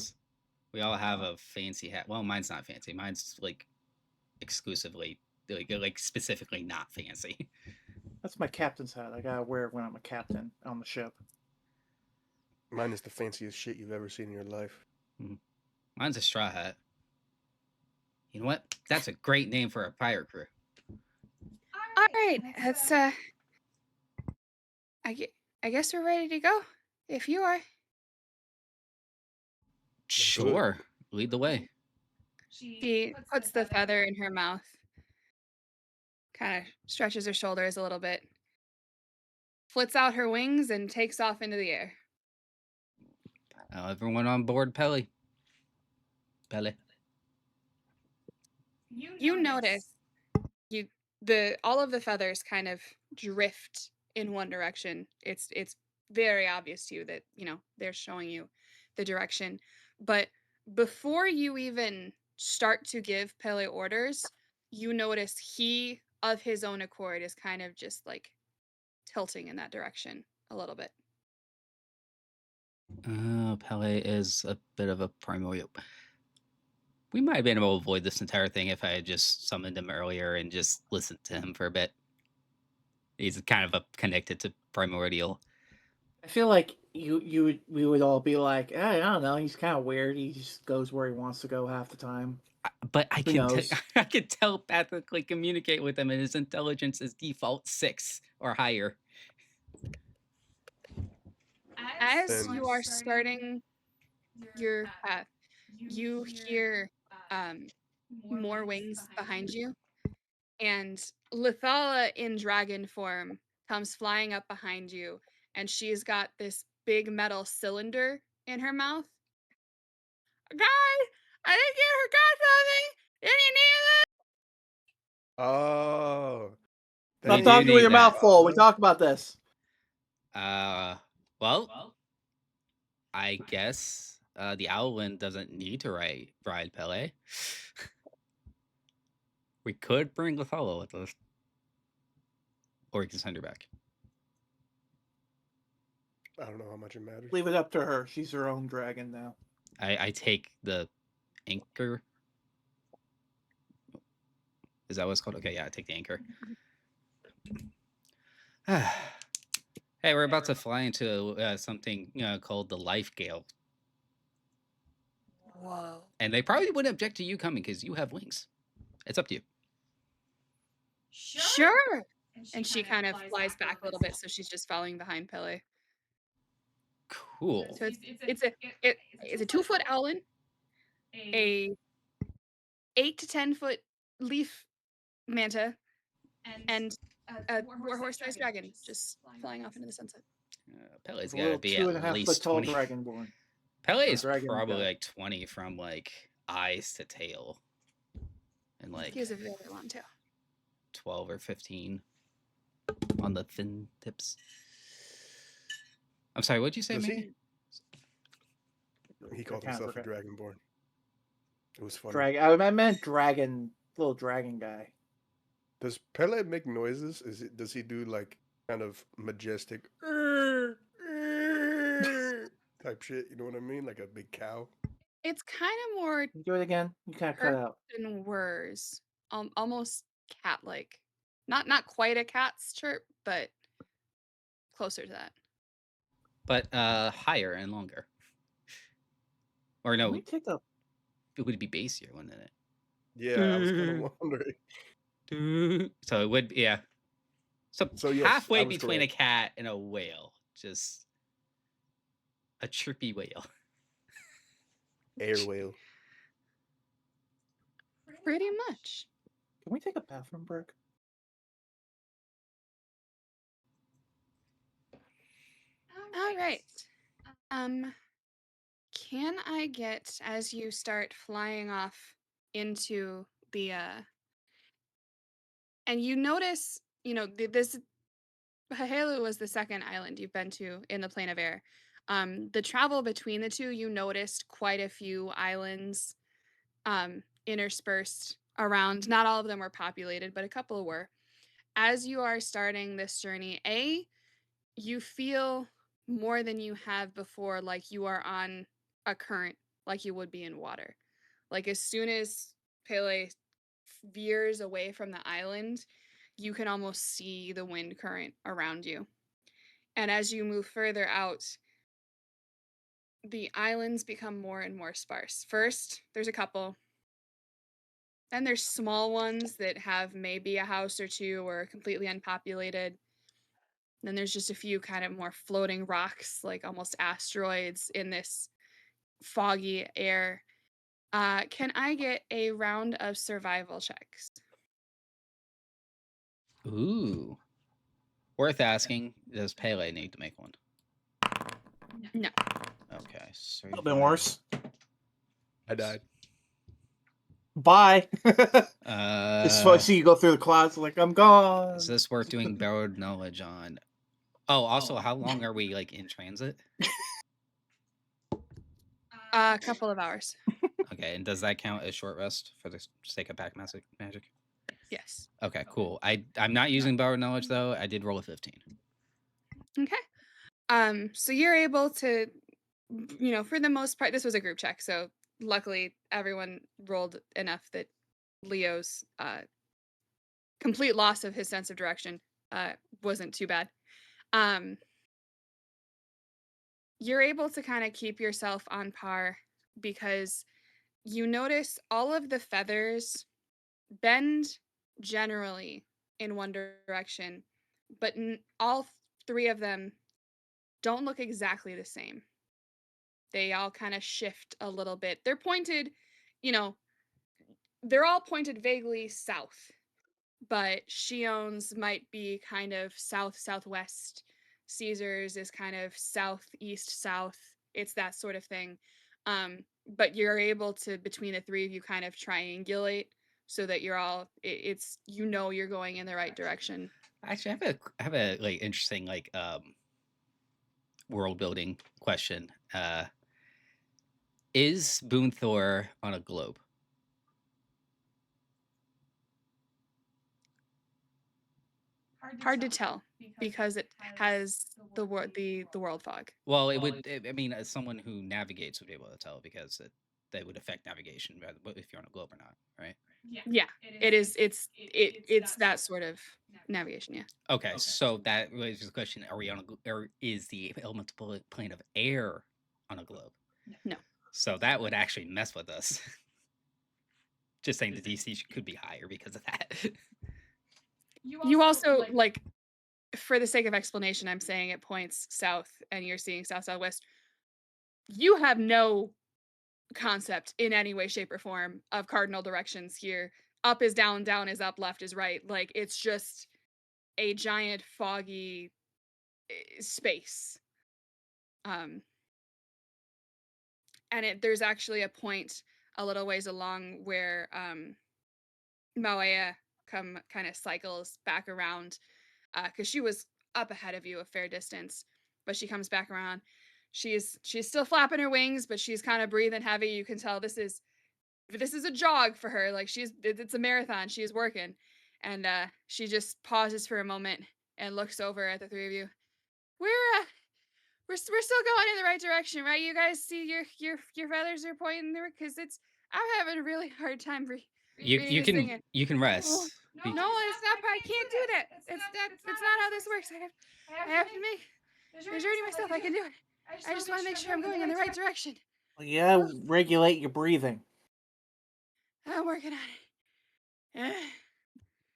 A: We all have a fancy hat. Well, mine's not fancy. Mine's like exclusively like specifically not fancy.
D: That's my captain's hat. I gotta wear it when I'm a captain on the ship.
C: Mine is the fanciest shit you've ever seen in your life.
A: Mine's a straw hat. You know what? That's a great name for a pirate crew.
B: All right, that's I guess we're ready to go. If you are.
A: Sure. Lead the way.
B: She puts the feather in her mouth Kind of stretches her shoulders a little bit, flits out her wings, and takes off into the air.
A: Everyone on board, Pele. Pele.
B: You notice you all of the feathers kind of drift in one direction. It's very obvious to you that, they're showing you the direction. But before you even start to give Pele orders, you notice he of his own accord is kind of just like tilting in that direction a little bit.
A: Pele is a bit of a primordial. We might have been able to avoid this entire thing if I had just summoned him earlier and just listened to him for a bit. He's kind of connected to primordial.
D: I feel like we would all be like, hey, I don't know, he's kind of weird. He just goes where he wants to go half the time.
A: But I
D: Who
A: can
D: knows?
A: I can telepathically communicate with him, and his intelligence is default 6 or higher.
B: As
C: Then-
B: you are starting your path, you hear more wings behind you, and Lithala in dragon form comes flying up behind you, and she's got this big metal cylinder in her mouth. Guys, I think you forgot something. Did you need
C: Oh.
A: We
D: Stop
A: do
D: talking with
A: need
D: your
A: that.
D: mouth full. We talked about this.
A: Well, I guess the Owlin doesn't need to ride Pele. We could bring Lethala with us, or we can send her back.
C: I don't know how much it matters.
D: Leave it up to her. She's her own dragon now.
A: I take the anchor. Is that what it's called? Okay, yeah, I take the anchor. Hey, we're about to fly into something called the Life Gale.
B: Whoa.
A: And they probably wouldn't object to you coming because you have wings. It's up to you.
B: Sure. And she kind of flies back a little bit, so she's just following behind Pele.
A: Cool.
B: So it's a 2-foot owlin, a 8 to 10-foot leaf manta, and a 4-horse-sized dragon just flying off into the sunset.
A: Pele's
D: A
A: got to
D: little
A: be
D: 2.5
A: at
D: foot
A: least
D: tall
A: 20.
D: dragonborn.
A: Pele
D: Or
A: is
D: dragon
A: probably
D: guy.
A: like 20 from like eyes to tail. And like
B: He has a very long tail.
A: 12 or 15 on the thin tips. I'm sorry, what'd you say,
C: Does
A: man?
C: He called
D: Kind of
C: himself a
D: regret.
C: dragonborn. It was funny.
D: Dragon. I meant dragon. Little dragon guy.
C: Does Pele make noises? Does he do like kind of majestic type shit? You know what I mean? Like a big cow.
B: It's kind of more
D: Can you do it again? You kind of cut out.
B: than whirs, almost cat-like. Not quite a cat's chirp, but closer to that.
A: But higher and longer. Or
D: Can
A: no,
D: we take a
A: it would be bassier, wouldn't it?
C: Yeah, I was kind of wondering.
A: So it would be, yeah. So
C: yes, I
A: halfway
C: was
A: between
C: correct.
A: a cat and a whale. Just a chirpy whale.
C: Air whale.
B: Pretty much.
D: Can we take a bathroom break?
B: All right. Can I get, as you start flying off into the and you notice, this Hahelu was the second island you've been to in the plane of air. The travel between the two, you noticed quite a few islands interspersed around. Not all of them were populated, but a couple were. As you are starting this journey, you feel more than you have before, like you are on a current, like you would be in water. Like as soon as Pele veers away from the island, you can almost see the wind current around you. And as you move further out, the islands become more and more sparse. First, there's a couple. Then there's small ones that have maybe a house or two or are completely unpopulated. Then there's just a few kind of more floating rocks, like almost asteroids in this foggy air. Can I get a round of survival checks?
A: Ooh. Worth asking. Does Pele need to make one?
B: No.
A: Okay. So
D: A little bit worse.
C: I died.
D: Bye. It's fun. See you go through the clouds like I'm gone.
A: Is this worth doing borrowed knowledge on? Oh, also, how long are we like in transit?
B: A couple of hours.
A: Okay, and does that count as short rest for the sake of pack magic?
B: Yes.
A: Okay, cool. I'm not using borrowed knowledge though. I did roll a 15.
B: Okay. So you're able to, for the most part, this was a group check. So luckily, everyone rolled enough that Leo's complete loss of his sense of direction wasn't too bad. You're able to kind of keep yourself on par because you notice all of the feathers bend generally in one direction, but all three of them don't look exactly the same. They all kind of shift a little bit. They're pointed, they're all pointed vaguely south, but Shion's might be kind of south southwest. Caesar's is kind of southeast south. It's that sort of thing. But you're able to, between the three of you, kind of triangulate so that you're all it's you're going in the right direction.
A: Actually, I have a like interesting like world building question. Is Boonthor on a globe?
B: Hard to tell because it has the world fog.
A: Well, it would. I mean, as someone who navigates would be able to tell because that would affect navigation, if you're on a globe or not, right?
B: Yeah, it is. It's that sort of navigation. Yeah.
A: Okay, so that raises the question: Are we on or is the elemental plane of air on a globe?
B: No.
A: So that would actually mess with us. Just saying the DC could be higher because of that.
B: You also like, for the sake of explanation, I'm saying it points south, and you're seeing south southwest. You have no concept in any way, shape, or form of cardinal directions here. Up is down, down is up, left is right. Like, it's just a giant foggy space. And there's actually a point a little ways along where Moea kind of cycles back around because she was up ahead of you a fair distance, but she comes back around. She's still flapping her wings, but she's kind of breathing heavy. You can tell this is a jog for her. Like, it's a marathon. She's working, and she just pauses for a moment and looks over at the three of you. We're still going in the right direction, right? You guys see your feathers are pointing there because I'm having a really hard time reading this thing.
A: You can rest.
B: No, it's not. I can't do that. It's not how this works. I have to make the journey myself. I can do it. I just want to make sure I'm going in the right direction.
D: Well, yeah, regulate your breathing.
B: I'm working on it.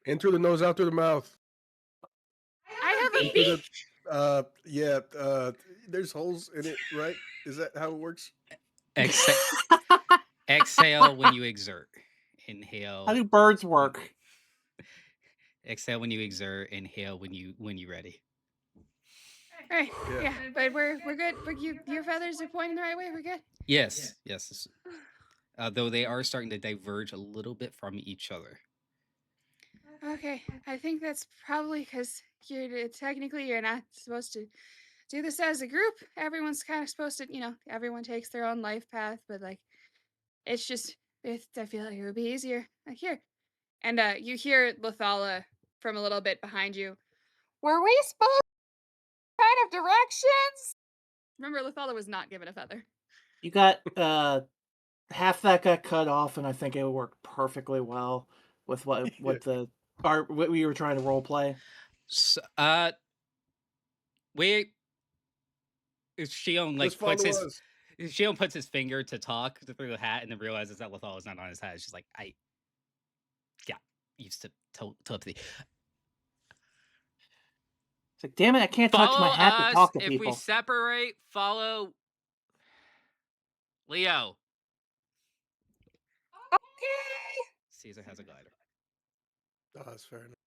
C: In through the nose, out through the mouth.
B: I have a beak.
C: Yeah. There's holes in it, right? Is that how it works?
A: Exhale when you exert. Inhale.
D: How do birds work?
A: Exhale when you exert. Inhale when you ready.
B: Right. Yeah, but we're good. Your feathers are pointing the right way. We're good.
A: Yes. Though they are starting to diverge a little bit from each other.
B: Okay, I think that's probably because you're not supposed to do this as a group. Everyone's kind of supposed to, everyone takes their own life path, but like, it's just, I feel like it would be easier here. And you hear Lethala from a little bit behind you. Were we supposed kind of directions? Remember, Lethala was not given a feather.
D: You got half that got cut off, and I think it would work perfectly well with what what we were trying to role play.
A: So, wait. Shion Shion puts his finger to talk through the hat and then realizes that Lethal is not on his hat. It's just like, used to telepathy.
D: It's like, damn it, I can't touch my hat to talk to people.
A: If we separate, follow Leo.
B: Okay.
A: Caesar has a glider.
C: Oh, that's fair enough.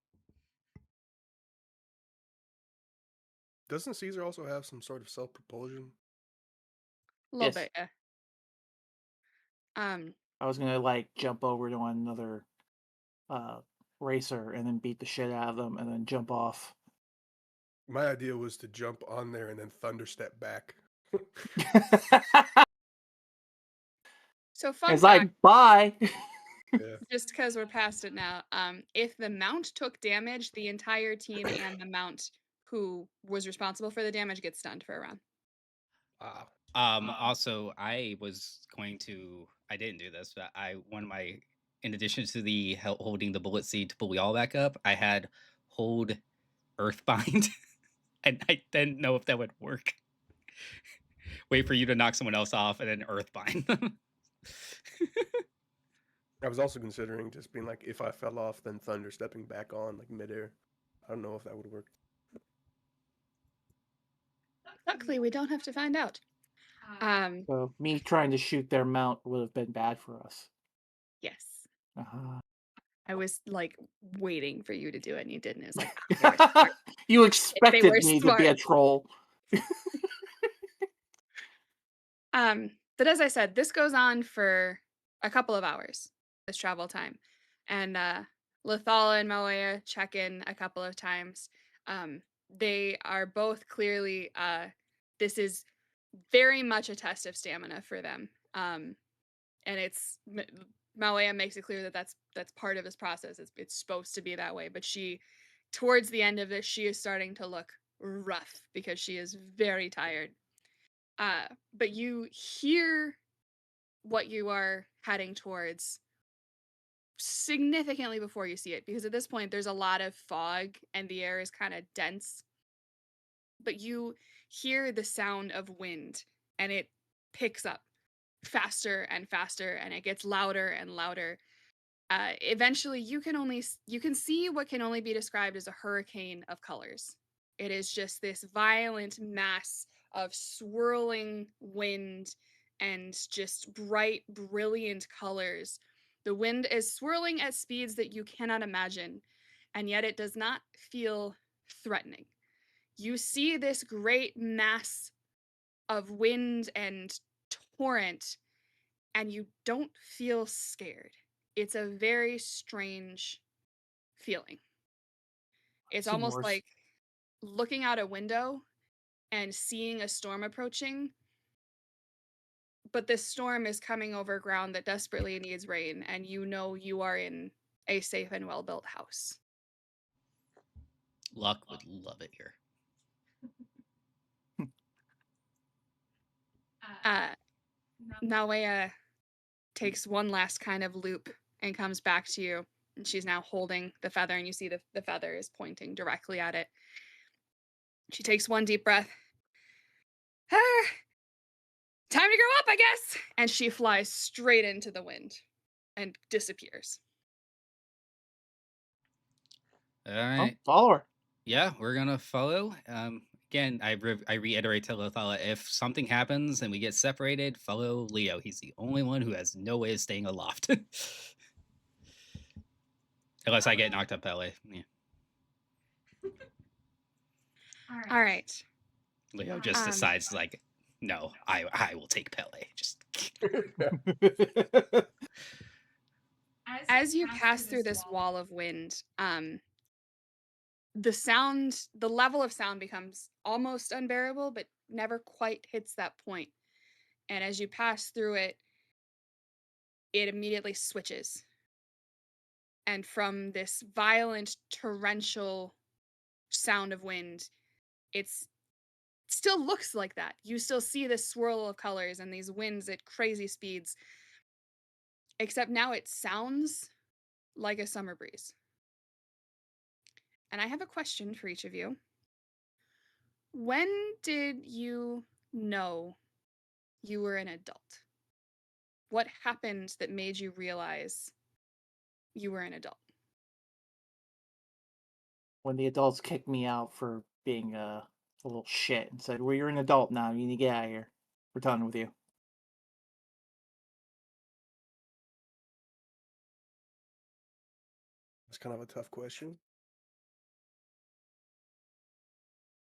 C: Doesn't Caesar also have some sort of self-propulsion?
B: A little
D: Yes.
B: bit, yeah.
D: I was gonna like jump over to another racer and then beat the shit out of them and then jump off.
C: My idea was to jump on there and then thunder step back.
B: So fun
D: It's
B: fact,
D: like bye.
C: Yeah.
B: just because we're past it now, if the mount took damage, the entire team and the mount who was responsible for the damage gets stunned for a round.
C: Wow.
A: Also, I didn't do this, but one of my, in addition to the holding the bullet seed to pull we all back up, I had hold Earthbind, and I didn't know if that would work. Wait for you to knock someone else off, and then Earthbind them.
C: I was also considering just being like, if I fell off, then thunder stepping back on like midair. I don't know if that would work.
B: Luckily, we don't have to find out.
D: So me trying to shoot their mount would have been bad for us.
B: Yes.
D: Uh-huh.
B: I was like waiting for you to do it and you didn't. It was like, "Ah, they were smart."
D: You
B: They
D: expected
B: were
D: me to be a
B: smart.
D: troll.
B: But as I said, this goes on for a couple of hours, this travel time. And Lathala and Moea check in a couple of times. They are both clearly this is very much a test of stamina for them. And Moea makes it clear that that's part of this process. It's supposed to be that way, but towards the end of this, she is starting to look rough because she is very tired. But you hear what you are heading towards significantly before you see it, because at this point there's a lot of fog and the air is kind of dense. But you hear the sound of wind and it picks up faster and faster and it gets louder and louder. Eventually you can see what can only be described as a hurricane of colors. It is just this violent mass of swirling wind and just bright, brilliant colors. The wind is swirling at speeds that you cannot imagine, and yet it does not feel threatening. You see this great mass of wind and torrent, and you don't feel scared. It's a very strange feeling. It's
D: Seen
B: almost
D: worse.
B: like looking out a window and seeing a storm approaching, but this storm is coming over ground that desperately needs rain, and you know you are in a safe and well-built house.
A: Luck would love it here.
B: Naoya takes one last kind of loop and comes back to you, and she's now holding the feather, and you see the feather is pointing directly at it. She takes one deep breath. Ah, time to grow up, I guess. And she flies straight into the wind and disappears.
A: All
D: Oh,
A: right.
D: follow her.
A: Yeah, we're gonna follow. Again, I reiterate to Lothala, if something happens and we get separated, follow Leo. He's the only one who has no way of staying aloft. Unless I get knocked up Pele. Yeah.
B: All right.
A: Leo just decides like, no, I will take Pele. Just
B: As you pass through this wall of wind, the level of sound becomes almost unbearable, but never quite hits that point. And as you pass through it, it immediately switches. And from this violent torrential sound of wind, it still looks like that. You still see this swirl of colors and these winds at crazy speeds. Except now it sounds like a summer breeze. And I have a question for each of you. When did you know you were an adult? What happened that made you realize you were an adult?
D: When the adults kicked me out for being a little shit and said, "Well, you're an adult now. You need to get out of here. We're done with you."
C: It's kind of a tough question.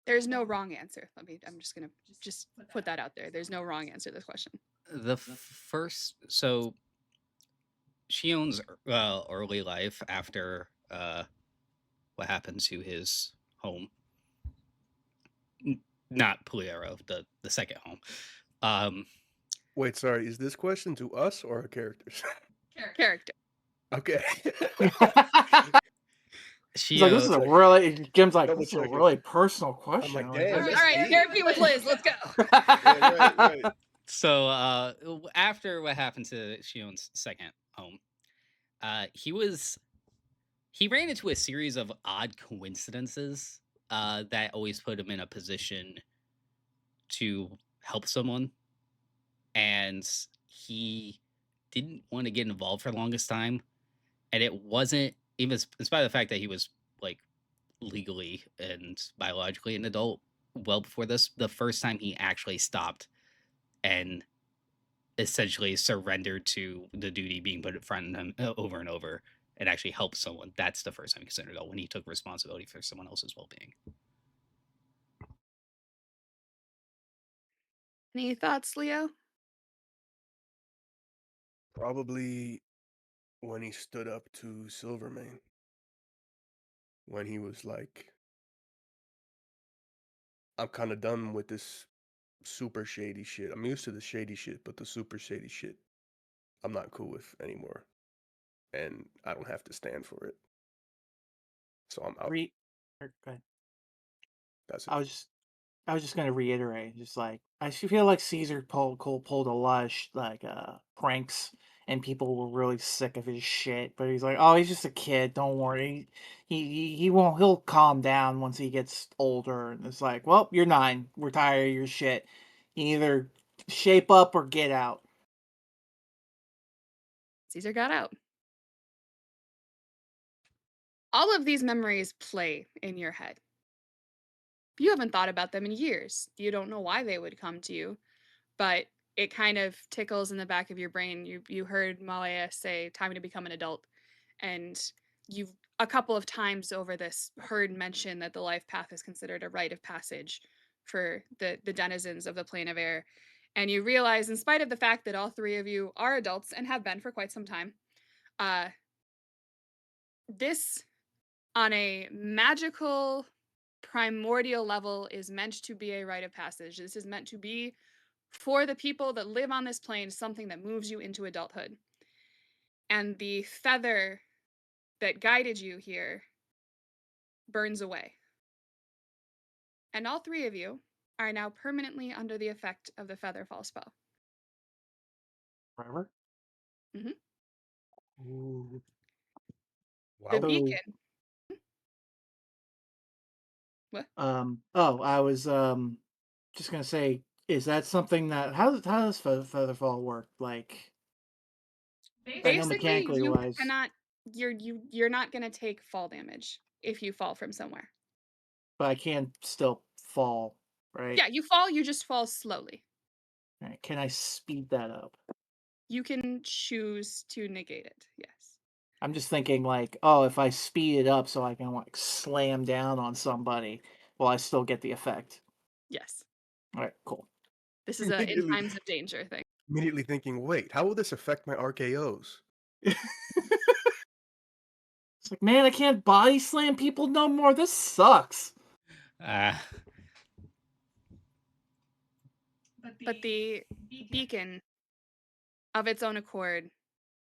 B: There's no wrong answer. I'm just gonna put that out there. There's no wrong answer to this question.
A: So Shion's early life after what happened to his home, not Puliero, the second home.
C: Wait, sorry. Is this question to us or our characters?
B: Character.
C: Okay.
D: He's like, this is a
A: Shio,
D: really. Jim's like,
C: Double
D: this is a
C: checking.
D: really personal question.
C: like,
D: Like,
C: damn,
B: All
C: that's
B: right,
C: deep.
B: therapy with Liz. Let's go.
C: Yeah, right.
A: so after what happened to Shion's second home, he ran into a series of odd coincidences that always put him in a position to help someone, and he didn't want to get involved for the longest time. And it wasn't even, in spite of the fact that he was like legally and biologically an adult well before this, the first time he actually stopped and essentially surrendered to the duty being put in front of him over and over and actually helped someone. That's the first time he considered adult, when he took responsibility for someone else's well-being.
B: Any thoughts, Leo?
C: Probably when he stood up to Silvermane. When he was like, I'm kind of done with this super shady shit. I'm used to the shady shit, but the super shady shit, I'm not cool with anymore. And I don't have to stand for it. So I'm out.
D: Go ahead.
C: That's it.
D: I was just gonna reiterate, just like I feel like Caesar pulled a lot of pranks, and people were really sick of his shit. But he's like, oh, he's just a kid. Don't worry. He won't. He'll calm down once he gets older. And it's like, well, you're 9. We're tired of your shit. You either shape up or get out.
B: Caesar got out. All of these memories play in your head. You haven't thought about them in years. You don't know why they would come to you, but it kind of tickles in the back of your brain. You heard Malaya say time to become an adult, and you've a couple of times over this heard mention that the life path is considered a rite of passage for the denizens of the plane of air. And you realize, in spite of the fact that all 3 of you are adults and have been for quite some time, this on a magical primordial level is meant to be a rite of passage. This is meant to be, for the people that live on this plane, something that moves you into adulthood. And the feather that guided you here burns away. And all 3 of you are now permanently under the effect of the feather fall spell.
D: Forever.
B: Mhm.
D: Ooh.
B: The
C: Wow.
B: beacon. What?
D: Oh, I was just gonna say, is that something that how does Featherfall work? Like, I know
B: Basically,
D: mechanically
B: you
D: wise,
B: cannot. You're not going to take fall damage if you fall from somewhere.
D: but I can still fall, right?
B: Yeah, you fall. You just fall slowly.
D: Right. Can I speed that up?
B: You can choose to negate it. Yes.
D: I'm just thinking like, oh, if I speed it up so I can like slam down on somebody, will I still get the effect?
B: Yes.
D: All right, cool.
B: This is a in times of danger thing.
C: Immediately thinking, wait, how will this affect my RKOs?
D: It's like, man, I can't body slam people no more. This sucks.
B: But the beacon, of its own accord,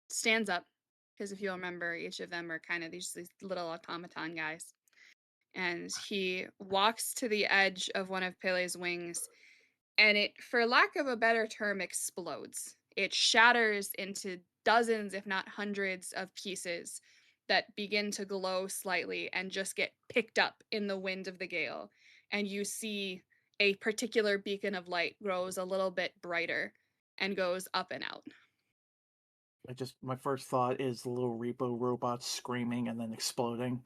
B: stands up, because if you remember, each of them are kind of these little automaton guys. And he walks to the edge of one of Pele's wings, and it, for lack of a better term, explodes. It shatters into dozens, if not hundreds, of pieces that begin to glow slightly and just get picked up in the wind of the gale. And you see a particular beacon of light grows a little bit brighter and goes up and out.
D: My first thought is the little repo robots screaming and then exploding.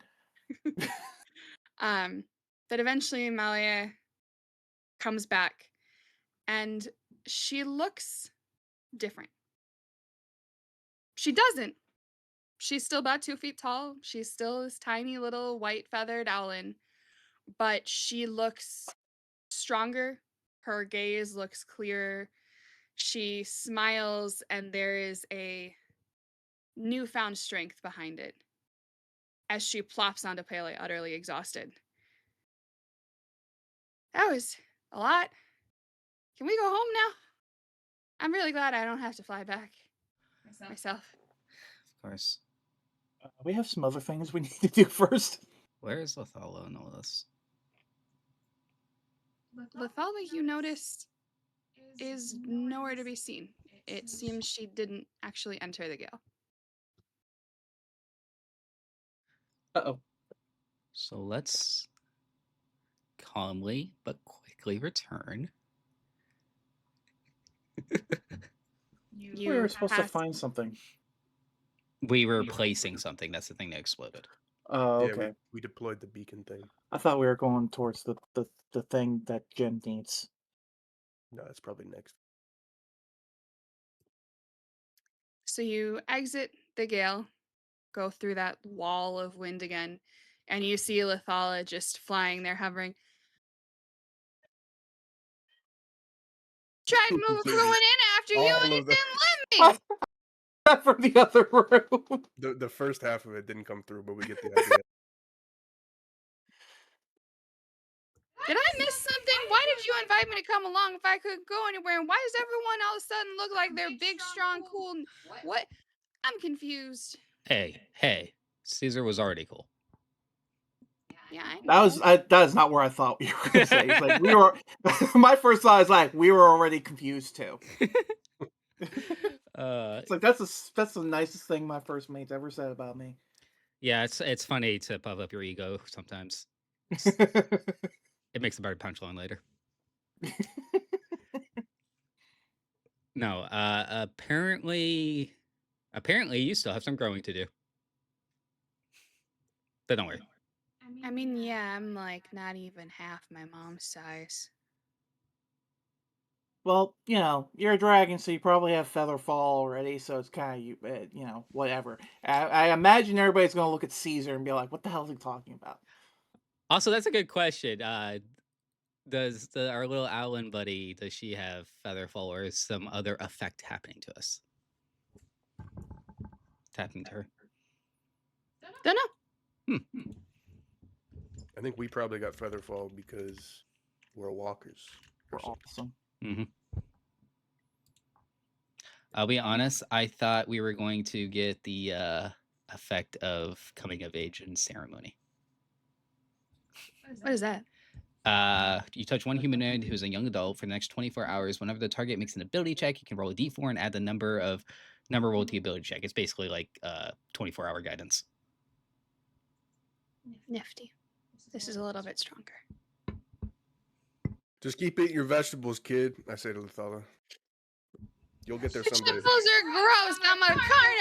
B: But eventually Malia comes back, and she looks different. She doesn't. She's still about 2 feet tall. She's still this tiny little white feathered owlin, but she looks stronger. Her gaze looks clearer. She smiles, and there is a newfound strength behind it as she plops onto Pele, utterly exhausted. That was a lot. Can we go home now? I'm really glad I don't have to fly back myself.
A: Of course.
D: We have some other things we need to do first.
A: Where is Lethala in all this?
B: Lethala, you noticed, is nowhere to be seen. It seems she didn't actually enter the gale.
D: Uh-oh.
A: So let's calmly but quickly return.
D: We were supposed to find something.
A: We were replacing something. That's the thing that exploded.
D: Oh,
C: Yeah,
D: okay.
C: we deployed the beacon thing.
D: I thought we were going towards the thing that Jim needs.
C: No, that's probably next.
B: So you exit the gale, go through that wall of wind again, and you see Lethala just flying there, hovering. Tried going in after you and
C: All
B: it
C: of the
B: didn't let me.
D: From the other room.
C: the first half of it didn't come through, but we get the idea.
B: Did I miss something? Why did you invite me to come along if I couldn't go anywhere? And why does everyone all of a sudden look like they're big, strong, cool? What? I'm confused.
A: Hey. Caesar was already cool.
B: Yeah, I
D: That is not where I thought you were going to say. It's like we were. My first thought is like we were already confused too. It's like that's the nicest thing my first mate's ever said about me.
A: Yeah, it's funny to puff up your ego sometimes. It makes a better punchline later. No, apparently you still have some growing to do. But don't worry.
B: I mean, yeah, I'm like not even half my mom's size.
D: Well, you're a dragon, so you probably have feather fall already. So it's kind of whatever. I imagine everybody's gonna look at Caesar and be like, "What the hell is he talking about?"
A: Also, that's a good question. Does our little Owlin buddy, does she have feather fall, or is some other effect happening to us? It's happening to her.
B: Don't know.
C: I think we probably got featherfall because we're walkers.
D: We're awesome.
A: Mm-hmm. I'll be honest, I thought we were going to get the effect of coming of age in ceremony.
B: What is that?
A: You touch one humanoid who's a young adult for the next 24 hours. Whenever the target makes an ability check, you can roll a d4 and add the number rolled to the ability check. It's basically like 24-hour guidance.
B: Nifty. This is a little bit stronger.
C: Just keep eating your vegetables, kid. I say to Lethala. You'll get there someday.
B: Vegetables are gross. I'm a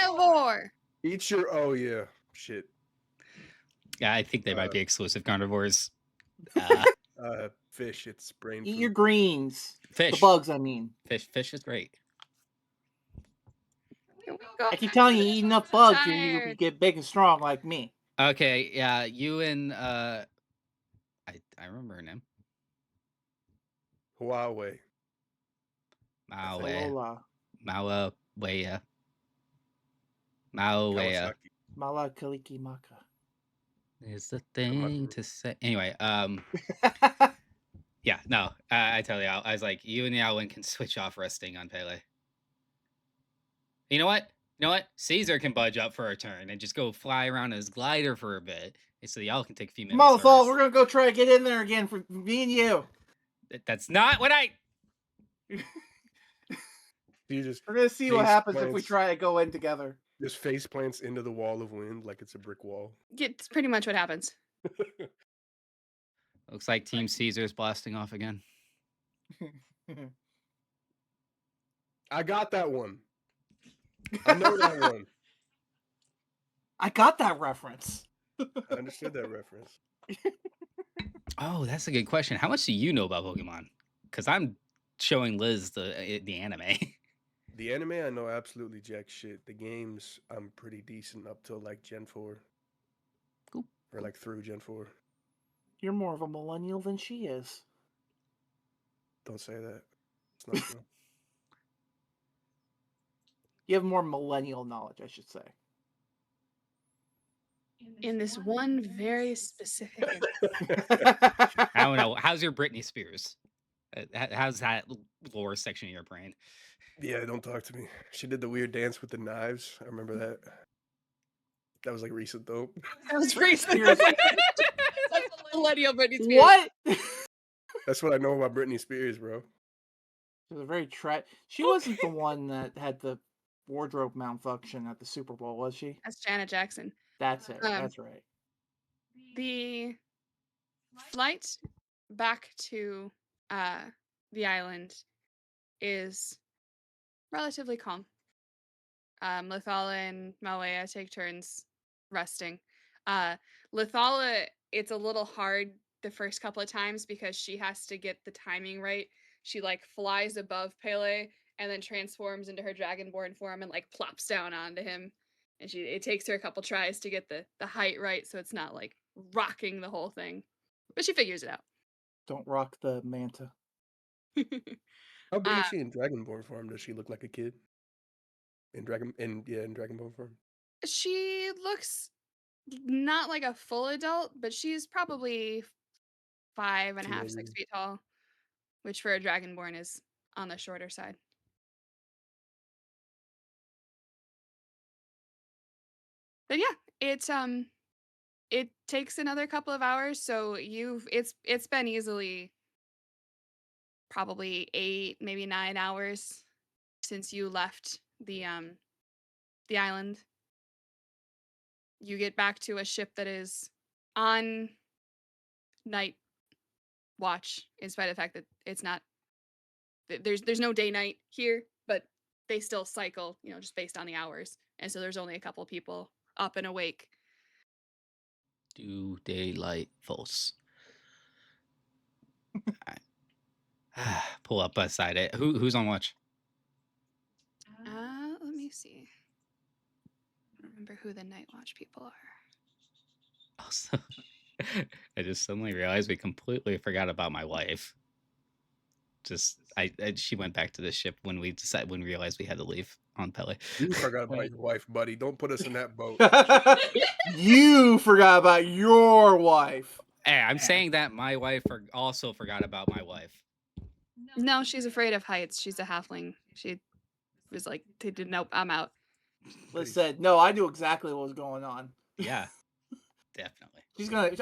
B: carnivore.
C: Eat your. Oh yeah, shit.
A: Yeah, I think they might be exclusive carnivores.
C: Fish. It's brain.
D: Eat
C: food.
D: your greens.
A: Fish.
D: The bugs, I mean.
A: Fish is great.
D: I keep telling you, eat enough bugs, you get big and strong like me.
A: Okay, yeah, you and I remember her name.
C: Huawei.
D: Lola.
A: Mawawea.
C: Kawasaki.
D: Mala Kaliki Maka.
A: Is the thing to say. Anyway, yeah, no, I tell you, I was like, you and the Owlin can switch off resting on Pele. You know what? Caesar can budge up for a turn and just go fly around his glider for a bit, so y'all can take a few minutes.
D: Motherfucker, we're gonna go try to get in there again for me and you.
A: That's not what I.
C: We're
D: gonna see what happens if we try to go in together.
C: Just face plants into the wall of wind like it's a brick wall.
B: It's pretty much what happens.
A: Looks like Team Caesar's blasting off again.
C: I got that one. I know that one.
D: I got that reference.
C: I understood that reference.
A: Oh, that's a good question. How much do you know about Pokemon? Because I'm showing Liz the anime.
C: The anime, I know absolutely jack shit. The games, I'm pretty decent up till like Gen 4.
A: Cool.
C: Or like through Gen 4.
D: You're more of a millennial than she is.
C: Don't say that. It's not true.
D: You have more millennial knowledge, I should say.
B: In this one very specific
A: I don't know. How's your Britney Spears? How's that lore section of your brain?
C: Yeah, don't talk to me. She did the weird dance with the knives. I remember that. That was like recent though.
B: that was recent.
D: Seriously.
B: That's a millennial Britney Spears.
D: What?
C: That's what I know about Britney Spears, bro.
D: It was a very She wasn't the one that had the wardrobe malfunction at the Super Bowl, was she?
B: That's Janet Jackson.
D: That's it. That's right.
B: The flight back to the island is relatively calm. Lithala and Malaya take turns resting. Lithala, it's a little hard the first couple of times because she has to get the timing right. She like flies above Pele and then transforms into her dragonborn form and like plops down onto him. And it takes her a couple tries to get the height right so it's not like rocking the whole thing. But she figures it out.
D: Don't rock the manta.
C: How big is she in Dragonborn form? Does she look like a kid? In Dragonborn form.
B: She looks not like a full adult, but she's probably 5.5, 6 feet tall, which for a dragonborn is on the shorter side. But yeah, it takes another couple of hours, so it's been easily probably 8, maybe 9 hours since you left the island. You get back to a ship that is on night watch, in spite of the fact that it's not there's no day night here, but they still cycle, just based on the hours. And so there's only a couple people up and awake.
A: Do daylight false. Pull up beside it. Who's on watch?
B: Let me see. I don't remember who the night watch people are.
A: Also, I just suddenly realized we completely forgot about my wife. She went back to the ship when we realized we had to leave on Pele.
C: You forgot about your wife, buddy. Don't put us in that boat.
D: You forgot about your wife.
A: Hey, I'm saying that my wife also forgot about my wife.
B: No, she's afraid of heights. She's a halfling. She was like, nope, I'm out.
D: Liz said, no, I knew exactly what was going on.
A: Yeah, definitely.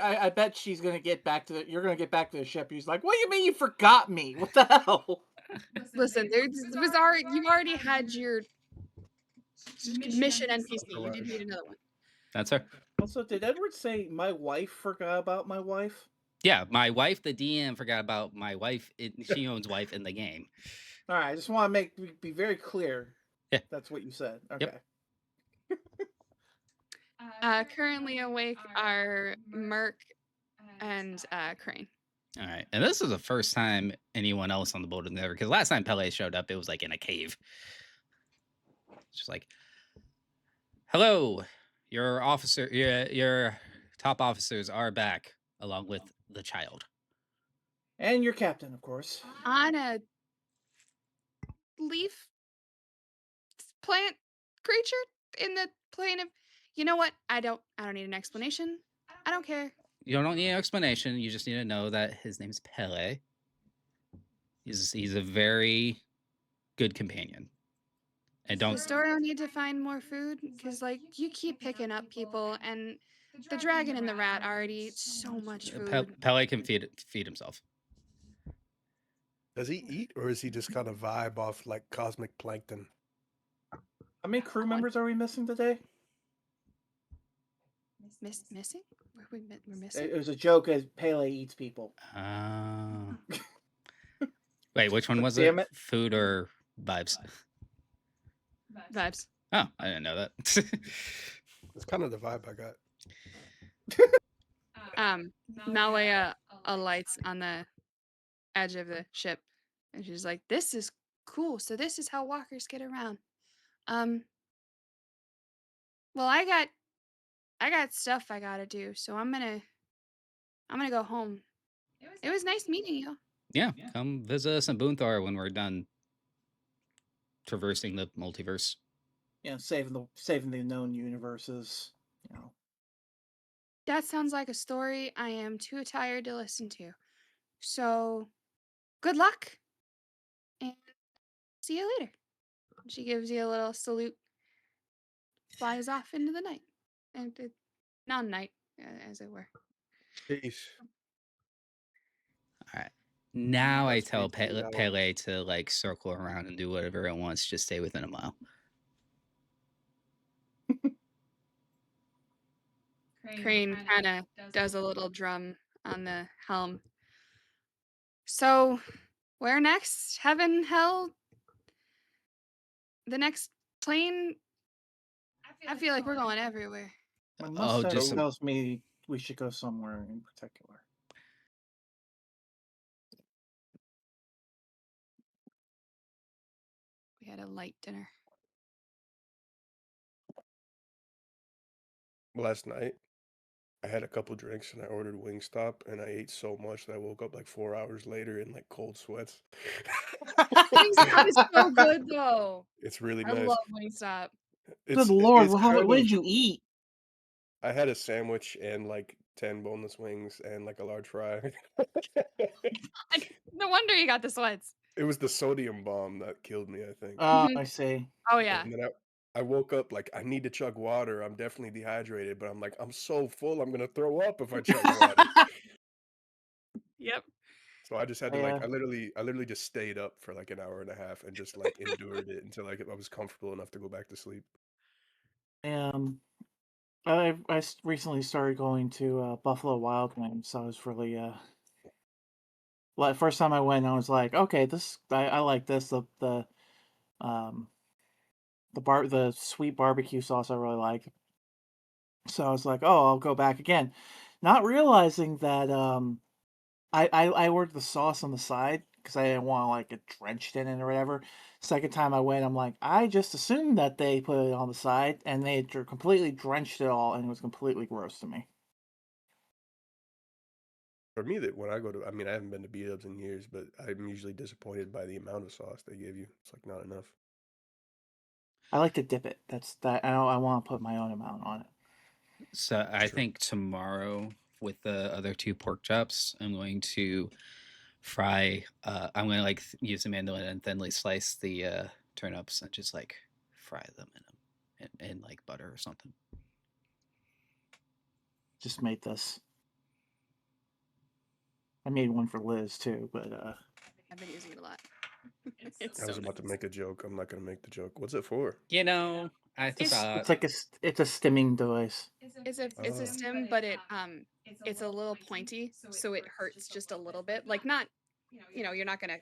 D: I bet she's gonna get back to you're gonna get back to the ship. He's like, what do you mean you forgot me? What the hell?
B: Listen, you already had your mission NPC. You didn't need another one.
A: That's her.
D: Also, did Edward say my wife forgot about my wife?
A: Yeah, my wife, the DM, forgot about my wife. She owns wife in the game.
D: All right, I just want to be very clear.
A: Yeah,
D: that's what you said. Okay.
A: Yep.
B: Currently awake are Merc and Crane.
A: All right, and this is the first time anyone else on the boat has ever, because last time Pele showed up, it was like in a cave. It's just like, hello, your top officers are back, along with the child.
D: And your captain, of course.
B: On a leaf plant creature in the plane of... You know what? I don't need an explanation. I don't care.
A: You don't need an explanation. You just need to know that his name's Pele. He's a very good companion. And
B: Does Dorio need to find more food? Because you keep picking up people, and the dragon and the rat already eat so much food.
A: Pele can feed himself.
C: Does he eat, or is he just kind of vibe off like cosmic plankton?
D: How many crew members are we missing today?
B: Missing? We're missing?
D: It was a joke as Pele eats people.
A: Wait, which one was it? Food or vibes?
B: Vibes.
A: Oh, I didn't know that.
C: It's kind of the vibe I
B: got. Malaya alights on the edge of the ship, and she's like, "This is cool. So this is how walkers get around." Well, I got stuff I gotta do, so I'm gonna I'm gonna go home. It was nice meeting you.
A: Yeah, come visit us in Boonthar when we're done traversing the multiverse.
D: Saving the known universes. You know.
B: That sounds like a story I am too tired to listen to. So, good luck, and see you later. She gives you a little salute, flies off into the night, and non-night, as it were.
C: Peace.
A: All right. Now I tell
C: Godspeed to y'all.
A: Pele to like circle around and do whatever it wants. Just stay within a mile.
B: Crane kind of does a little drum on the helm. So, where next? Heaven, hell? The next plane? I feel like we're going everywhere.
D: My
A: Oh,
D: mustache
A: just
D: tells me we should go somewhere in particular.
B: We had a light dinner.
C: Last night, I had a couple drinks and I ordered Wingstop and I ate so much that I woke up like 4 hours later in like cold sweats.
B: Wingstop is so good, though.
C: It's really
B: I
C: nice.
B: love Wingstop.
D: Good lord!
C: It's
D: What
C: kind of.
D: did you eat?
C: I had a sandwich and like 10 boneless wings and like a large fry.
B: No wonder you got the sweats.
C: It was the sodium bomb that killed me, I think.
B: Mhm.
D: I see.
B: Oh yeah.
C: And then I woke up like I need to chug water. I'm definitely dehydrated, but I'm like I'm so full I'm gonna throw up if I chug water.
B: Yep.
C: So I just had to
D: Yeah.
C: I literally just stayed up for like an hour and a half and just like endured it until like I was comfortable enough to go back to sleep.
D: Recently started going to Buffalo Wild Wings, so I was really well, first time I went, I was like, okay, I like this. Um the sweet barbecue sauce I really like. So I was like, oh, I'll go back again, not realizing that I ordered the sauce on the side because I didn't want to like get drenched in it or whatever. Second time I went, I'm like, I just assumed that they put it on the side and they completely drenched it all, and it was completely gross to me.
C: For me, that when I go to, I mean, I haven't been to B-Dubs in years, but I'm usually disappointed by the amount of sauce they give you. It's like not enough.
D: I like to dip it. That's that. I want to put my own amount on it.
A: so I
C: True.
A: think tomorrow with the other two pork chops, I'm going to fry. I'm going to like use a mandolin and thinly slice the turnips and just like fry them in like butter or something.
D: Just made this. I made one for Liz too, but
B: I've been using it a lot.
C: I was about to make a joke. I'm not gonna make the joke. What's it for?
A: You know, I thought
D: it's like it's a stimming device.
B: It's a
C: Oh.
B: stem, but it's a little pointy, so it hurts just a little bit. Like not, you're not gonna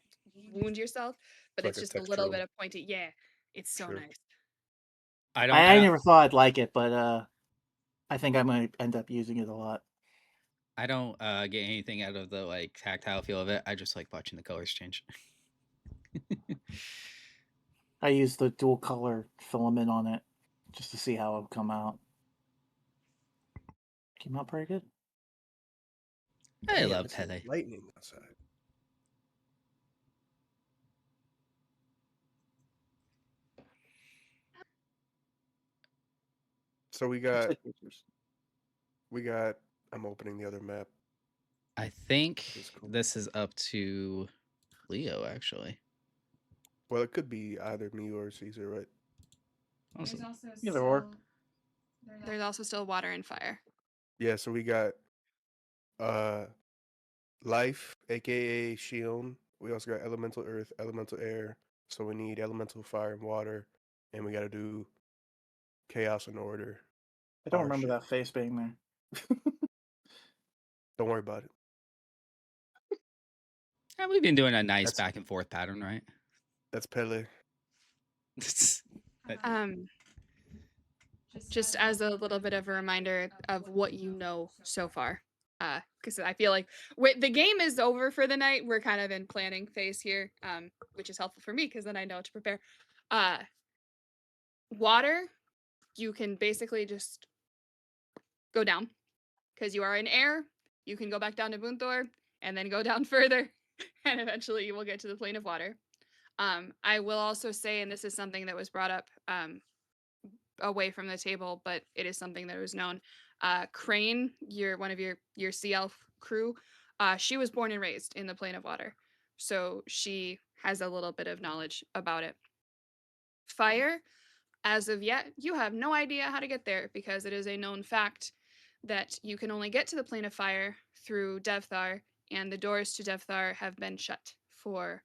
B: wound yourself, but
C: It's
B: it's
C: like a
B: just a little
C: textural.
B: bit of pointy. Yeah, it's so
C: Sure.
B: nice.
D: I never thought I'd like it, but I think I'm gonna end up using it a lot.
A: I don't get anything out of the like tactile feel of it. I just like watching the colors change.
D: I use the dual color filament on it just to see how it'll come out. Came out pretty good.
A: I
C: Damn,
A: love
C: it's like
A: Pele.
C: lightning outside. So we got. I'm opening the other map.
A: I think
C: That's cool.
A: this is up to Leo, actually.
C: Well, it could be either me or Caesar, right?
A: Awesome.
D: Either or.
B: There's also still water and fire.
C: Yeah. So we got life, aka Shion. We also got elemental earth, elemental air. So we need elemental fire and water, and we got to do chaos and order.
D: I don't
C: Our
D: remember
C: shit.
D: that face being there.
C: Don't worry about it.
A: And we've been doing a nice
C: That's-
A: back and forth pattern, right?
C: That's Pele.
B: Um, just as a little bit of a reminder of what you know so far. Because I feel like the game is over for the night. We're kind of in planning phase here, which is helpful for me because then I know to prepare. Water, you can basically just go down because you are in air. you can go back down to Boonthor and then go down further, and eventually you will get to the plane of water. I will also say, and this is something that was brought up away from the table, but it is something that was known. Crane, one of your sea elf crew, she was born and raised in the plane of water, so she has a little bit of knowledge about it. Fire, as of yet, you have no idea how to get there because it is a known fact that you can only get to the plane of fire through Devthar, and the doors to Devthar have been shut for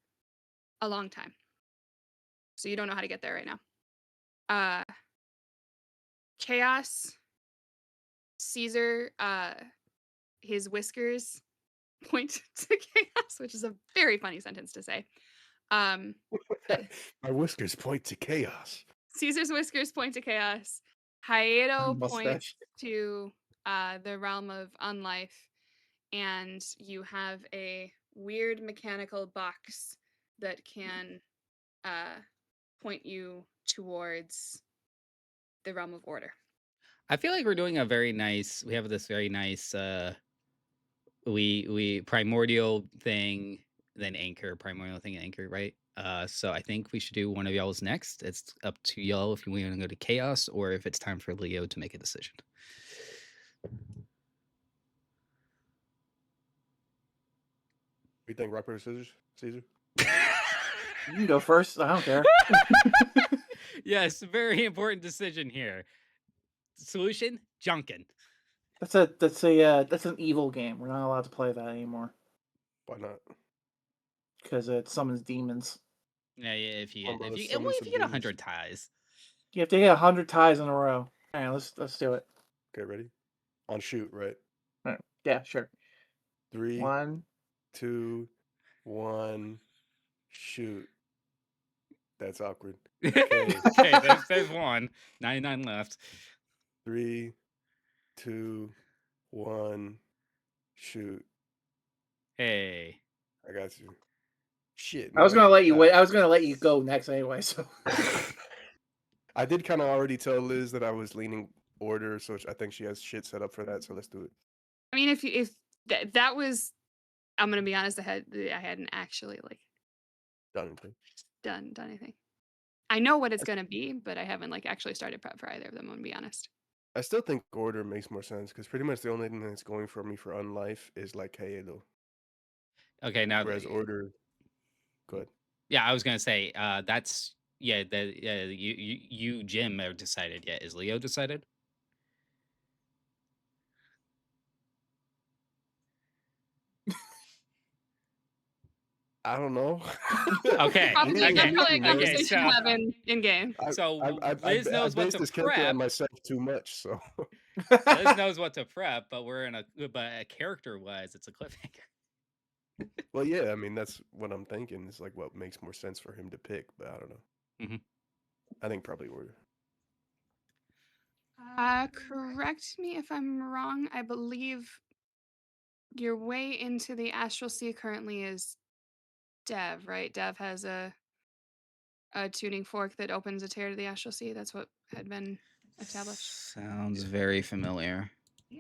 B: a long time. So you don't know how to get there right now. Chaos, Caesar, his whiskers point to chaos, which is a very funny sentence to say.
C: My whiskers point to chaos.
B: Caesar's whiskers point to chaos. Haedo points
D: Mustache.
B: to the realm of unlife, and you have a weird mechanical box that can point you towards the realm of order.
A: I feel like we're doing a very nice. We have this very nice. We primordial thing, then anchor, primordial thing, anchor, right? So I think we should do one of y'all's next. It's up to y'all if you want to go to chaos or if it's time for Leo to make a decision.
C: We think rock paper scissors, Caesar.
D: You can go first. I don't care.
A: Yes, very important decision here. Solution: Junkin.
D: That's an evil game. We're not allowed to play that anymore
C: Why not?
D: because it summons demons.
A: Yeah, if you
C: Come on,
A: if
C: let's
A: you
C: summon
A: well, if
C: some
A: you get
C: demons.
A: 100 ties.
D: You have to get 100 ties in a row. All right, let's do it.
C: Okay, ready? On shoot, right?
D: All right. Yeah, sure.
C: 3,
D: 1.
C: 2, 1, shoot. That's awkward.
A: Okay, there's one. 99 left.
C: 3, 2, 1, shoot.
A: Hey.
C: I got you. Shit.
D: I was
C: man,
D: gonna let you
C: forgot.
D: wait. I was gonna let you go next anyway. So
C: I did kind of already tell Liz that I was leaning order, so I think she has shit set up for that. So let's do it.
B: I mean, if that was, I'm gonna be honest, I hadn't actually
C: Done anything.
B: done anything. I know what it's gonna be, but I haven't actually started prep for either of them. I'm gonna be honest.
C: I still think order makes more sense because pretty much the only thing that's going for me for unlife is like Kaedo.
A: Okay, now
C: Whereas order, good.
A: yeah, I was gonna say that's you Jim are decided yet. Is Leo decided?
C: I don't know.
A: Okay.
B: Probably,
A: Okay.
B: probably a
C: man.
B: conversation
A: Okay,
B: we'll have in game.
A: So
C: I
A: Liz knows what
C: based
A: to
C: this character
A: prep.
C: on myself too much, so
A: Liz knows what to prep, but we're in but character wise, it's a cliffhanger.
C: well, yeah. I mean, that's what I'm thinking. It's like what makes more sense for him to pick, but I don't know.
A: Mhm.
C: I think probably order.
B: Correct me if I'm wrong. I believe your way into the astral sea currently is Dev, right? Dev has a tuning fork that opens a tear to the astral sea. That's what had been established.
A: Sounds very familiar.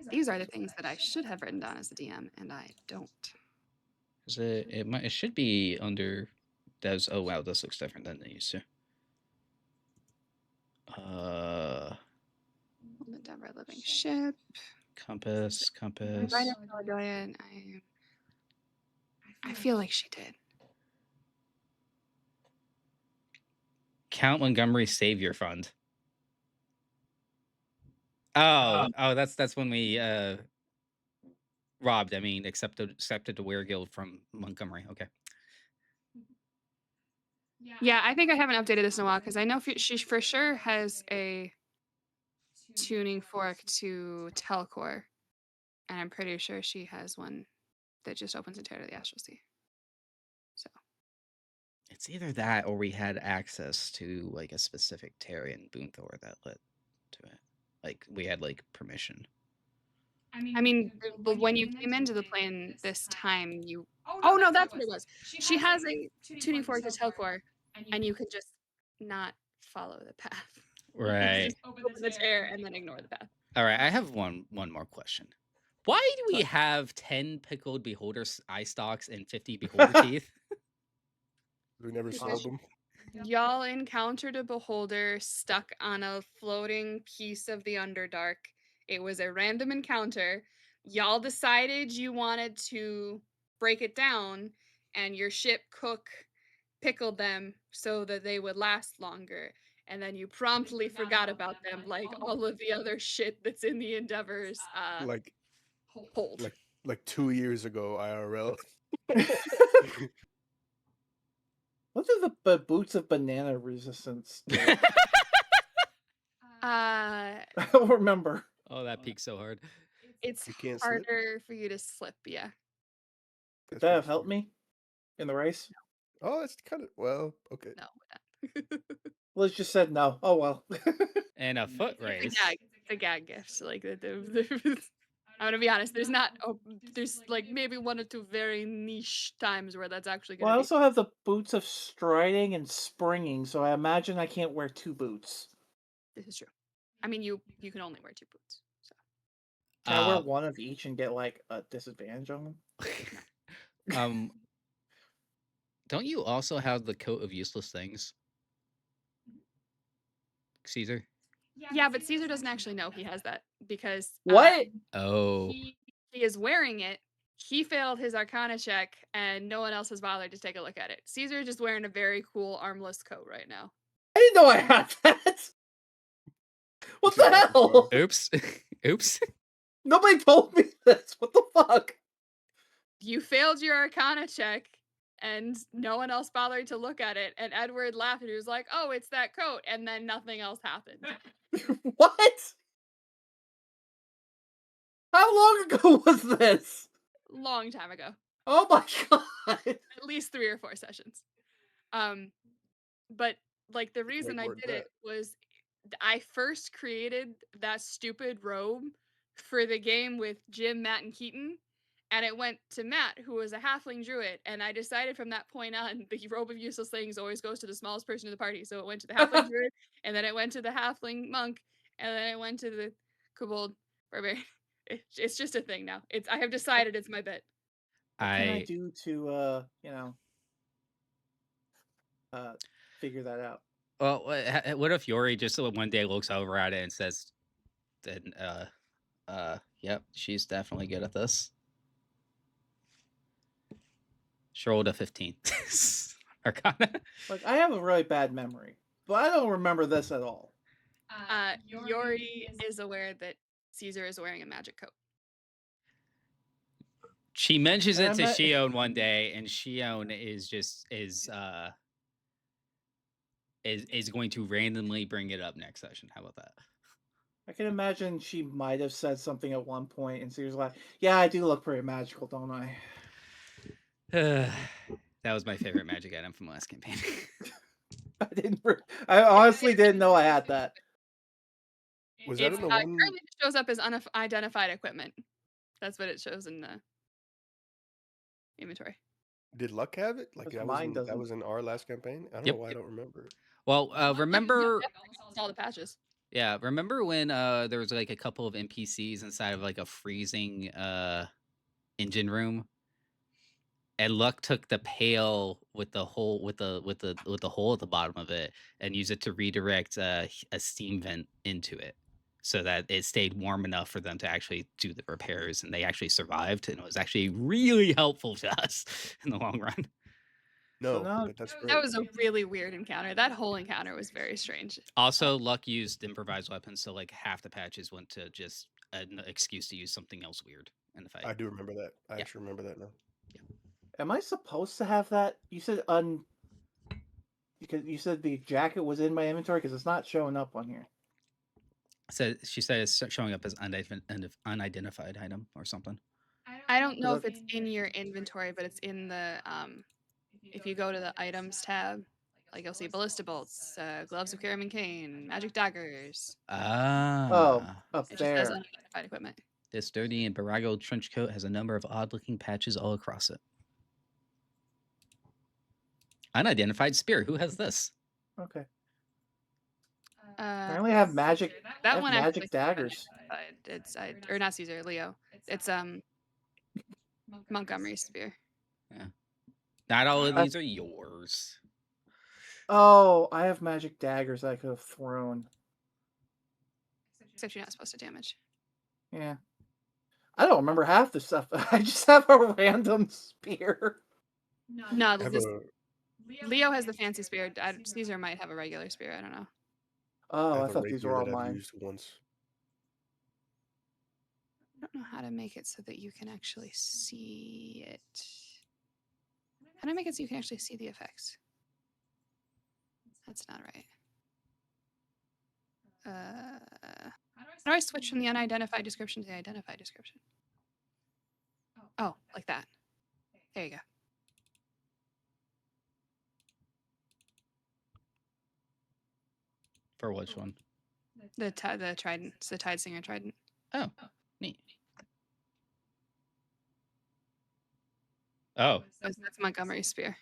B: These are the things that I should have written down as a DM, and I don't.
A: Is it should be under Dev's. Oh wow, this looks different than it used to.
B: The Dev Red Living Ship.
A: Compass.
B: Rhino Philadelphia. I feel like she did.
A: Count Montgomery Savior Fund. Oh, that's when we robbed. I mean, accepted the Wear Guild from Montgomery. Okay.
B: Yeah, I think I haven't updated this in a while because I know she for sure has a tuning fork to Telcor, and I'm pretty sure she has one that just opens a tear to the astral sea. So
A: It's either that or we had access to like a specific tear in Boonthor that led to it. Like we had like permission.
B: I mean, but when you came into the plane this time, you. Oh no, that's what it was. She has a tuning fork to Telcor, and you could just not follow the path.
A: Right.
B: Just open the tear and then ignore the path.
A: All right. I have one more question. Why do we have 10 pickled beholder eye stalks and 50 beholder teeth?
C: We never
B: Good
C: sold
B: question.
C: them.
B: Y'all encountered a beholder stuck on a floating piece of the Underdark. It was a random encounter. Y'all decided you wanted to break it down, and your ship cook pickled them so that they would last longer. And then you promptly forgot about them, like all of the other shit that's in the Endeavor's
C: Like
B: hold.
C: like 2 years ago, IRL.
D: What do the boots of banana resistance do?
B: Uh,
D: I don't remember.
A: Oh, that peaked so hard.
B: it's
C: You can't slip?
B: harder for you to slip, yeah.
D: Could
C: That's
D: that
C: pretty
D: have helped
C: smart.
D: me in the race?
C: Oh, it's kind of well, okay.
B: No.
D: Liz just said no. Oh well.
A: And a foot
B: It's a
A: race.
B: gag. It's a gag gift. Like I'm gonna be honest. There's not. There's like maybe one or two very niche times where that's actually
D: Well, I
B: gonna be.
D: also have the boots of striding and springing, so I imagine I can't wear 2 boots.
B: This is true. I mean, you can only wear 2 boots. So
D: Can I wear one of each and get like a disadvantage on them?
A: Don't you also have the coat of useless things, Caesar?
B: yeah, but Caesar doesn't actually know he has that because
D: What?
A: Oh,
B: he is wearing it. He failed his Arcana check, and no one else has bothered to take a look at it. Caesar is just wearing a very cool armless coat right now.
D: I didn't know I had that. What
C: You
D: the
C: should
D: hell?
A: oops, oops.
D: Nobody told me this. What the fuck?
B: You failed your Arcana check, and no one else bothered to look at it. And Edward laughed and he was like, "Oh, it's that coat," and then nothing else happened.
D: What? How long ago was this?
B: Long time ago,
D: Oh my god.
B: at least 3 or 4 sessions. But like the reason I
C: more
B: did
C: than
B: it was I first created that stupid robe for the game with Jim, Matt, and Keaton. And it went to Matt, who was a halfling druid. And I decided from that point on, the robe of useless things always goes to the smallest person in the party. So it went to the halfling druid, and then it went to the halfling monk, and then it went to the kobold barbarian. It's just a thing now. I have decided it's my bit.
D: What can I do to figure that out?
A: Well, what if Yori just one day looks over at it and says, "Then, yep, she's definitely good at this." She rolled a 15. Arcana.
D: Like, I have a really bad memory, but I don't remember this at all.
B: Yori is aware that Caesar is wearing a magic coat.
A: She mentions it to
D: Damn it.
A: Shion one day, and Shion is going to randomly bring it up next session. How about that?
D: I can imagine she might have said something at one point, and Caesar's like, "Yeah, I do look pretty magical, don't I?"
A: That was my favorite magic item from last campaign.
D: I honestly didn't know I had that.
C: Was that
B: It's
C: in the one?
B: currently it shows up as unidentified equipment. That's what it shows in the inventory.
C: Did Luck have it? Like
D: Because mine
C: that
D: doesn't.
C: was in our last campaign. I don't
A: Yep.
C: know why I don't remember it.
A: Well, remember?
B: It's all the patches.
A: Yeah, remember when there was like a couple of NPCs inside of like a freezing engine room, and Luck took the pail with the hole with the hole at the bottom of it and used it to redirect a steam vent into it, so that it stayed warm enough for them to actually do the repairs, and they actually survived, and it was actually really helpful to us in the long run.
C: No,
D: now-
C: but that's great.
B: That was a really weird encounter. That whole encounter was very strange.
A: Also, Luck used improvised weapons, so like half the patches went to just an excuse to use something else weird in the fight.
C: I do remember that. I
A: Yeah.
C: actually remember that now.
D: Am I supposed to have that? You said because you said the jacket was in my inventory because it's not showing up on here.
A: So she said it's showing up as unidentified item or something.
B: I don't know if it's in your inventory, but it's in the if you go to the items tab, like you'll see ballista bolts, gloves of Kieran Kane, magic daggers.
A: Ah.
D: Up
B: It just says
D: there.
B: unidentified equipment.
A: This dirty and bedraggled trench coat has a number of odd-looking patches all across it. Unidentified spear. Who has this?
D: Okay.
B: I
D: I only have magic.
B: That
D: I have
B: one
D: magic
B: actually
D: daggers.
B: It's or not Caesar, Leo. It's Montgomery spear.
A: Not all of these are yours.
D: Oh, I have magic daggers that I could have thrown.
B: Except you're not supposed to damage.
D: Yeah. I don't remember half the stuff. I just have a random spear.
B: No,
C: I have
B: Leo has the fancy spear. Caesar might have a regular spear. I don't know.
D: Oh, I
C: a
D: thought these
C: rapier
D: were all
C: that I've
D: mine.
C: used once.
B: I don't know how to make it so that you can actually see it. How do I make it so you can actually see the effects? That's not right. How do I switch from the unidentified description to the identified description? Oh, like that. There you go.
A: For which one?
B: The trident. It's the Tide Singer trident.
A: Oh, neat. Oh,
B: That's Montgomery's spear.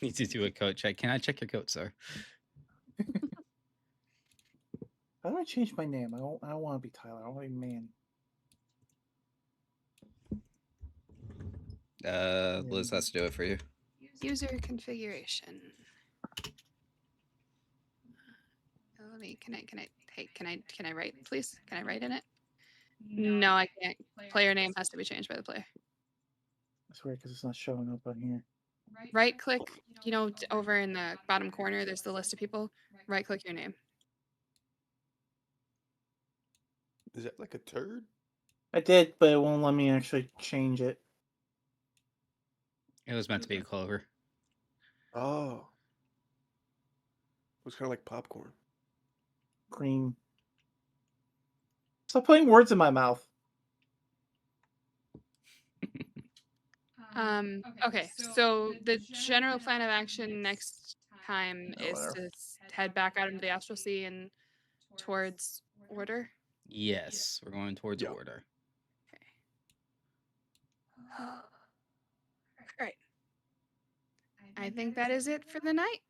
A: need to do a coat check. Can I check your coat, sir?
D: How do I change my name? I don't want to be Tyler. I want to be Manny.
A: Liz has to do it for you.
B: User configuration. Let me. Can I write, please? Can I write in it? No, I can't. Player name has to be changed by the player.
D: That's weird because it's not showing up on here.
B: Right click, over in the bottom corner, there's the list of people. Right click your name.
C: Is that like a turd?
D: I did, but it won't let me actually change it.
A: It was meant to be a clover.
C: Oh. It was kind of like popcorn.
D: Green. Stop putting words in my mouth.
B: Okay, so the general plan of action next time
D: Oh,
B: is
D: whatever.
B: to head back out into the Astral Sea and towards Order.
A: Yes, we're going towards
C: Yeah.
A: order.
B: All right. I think that is it for the night.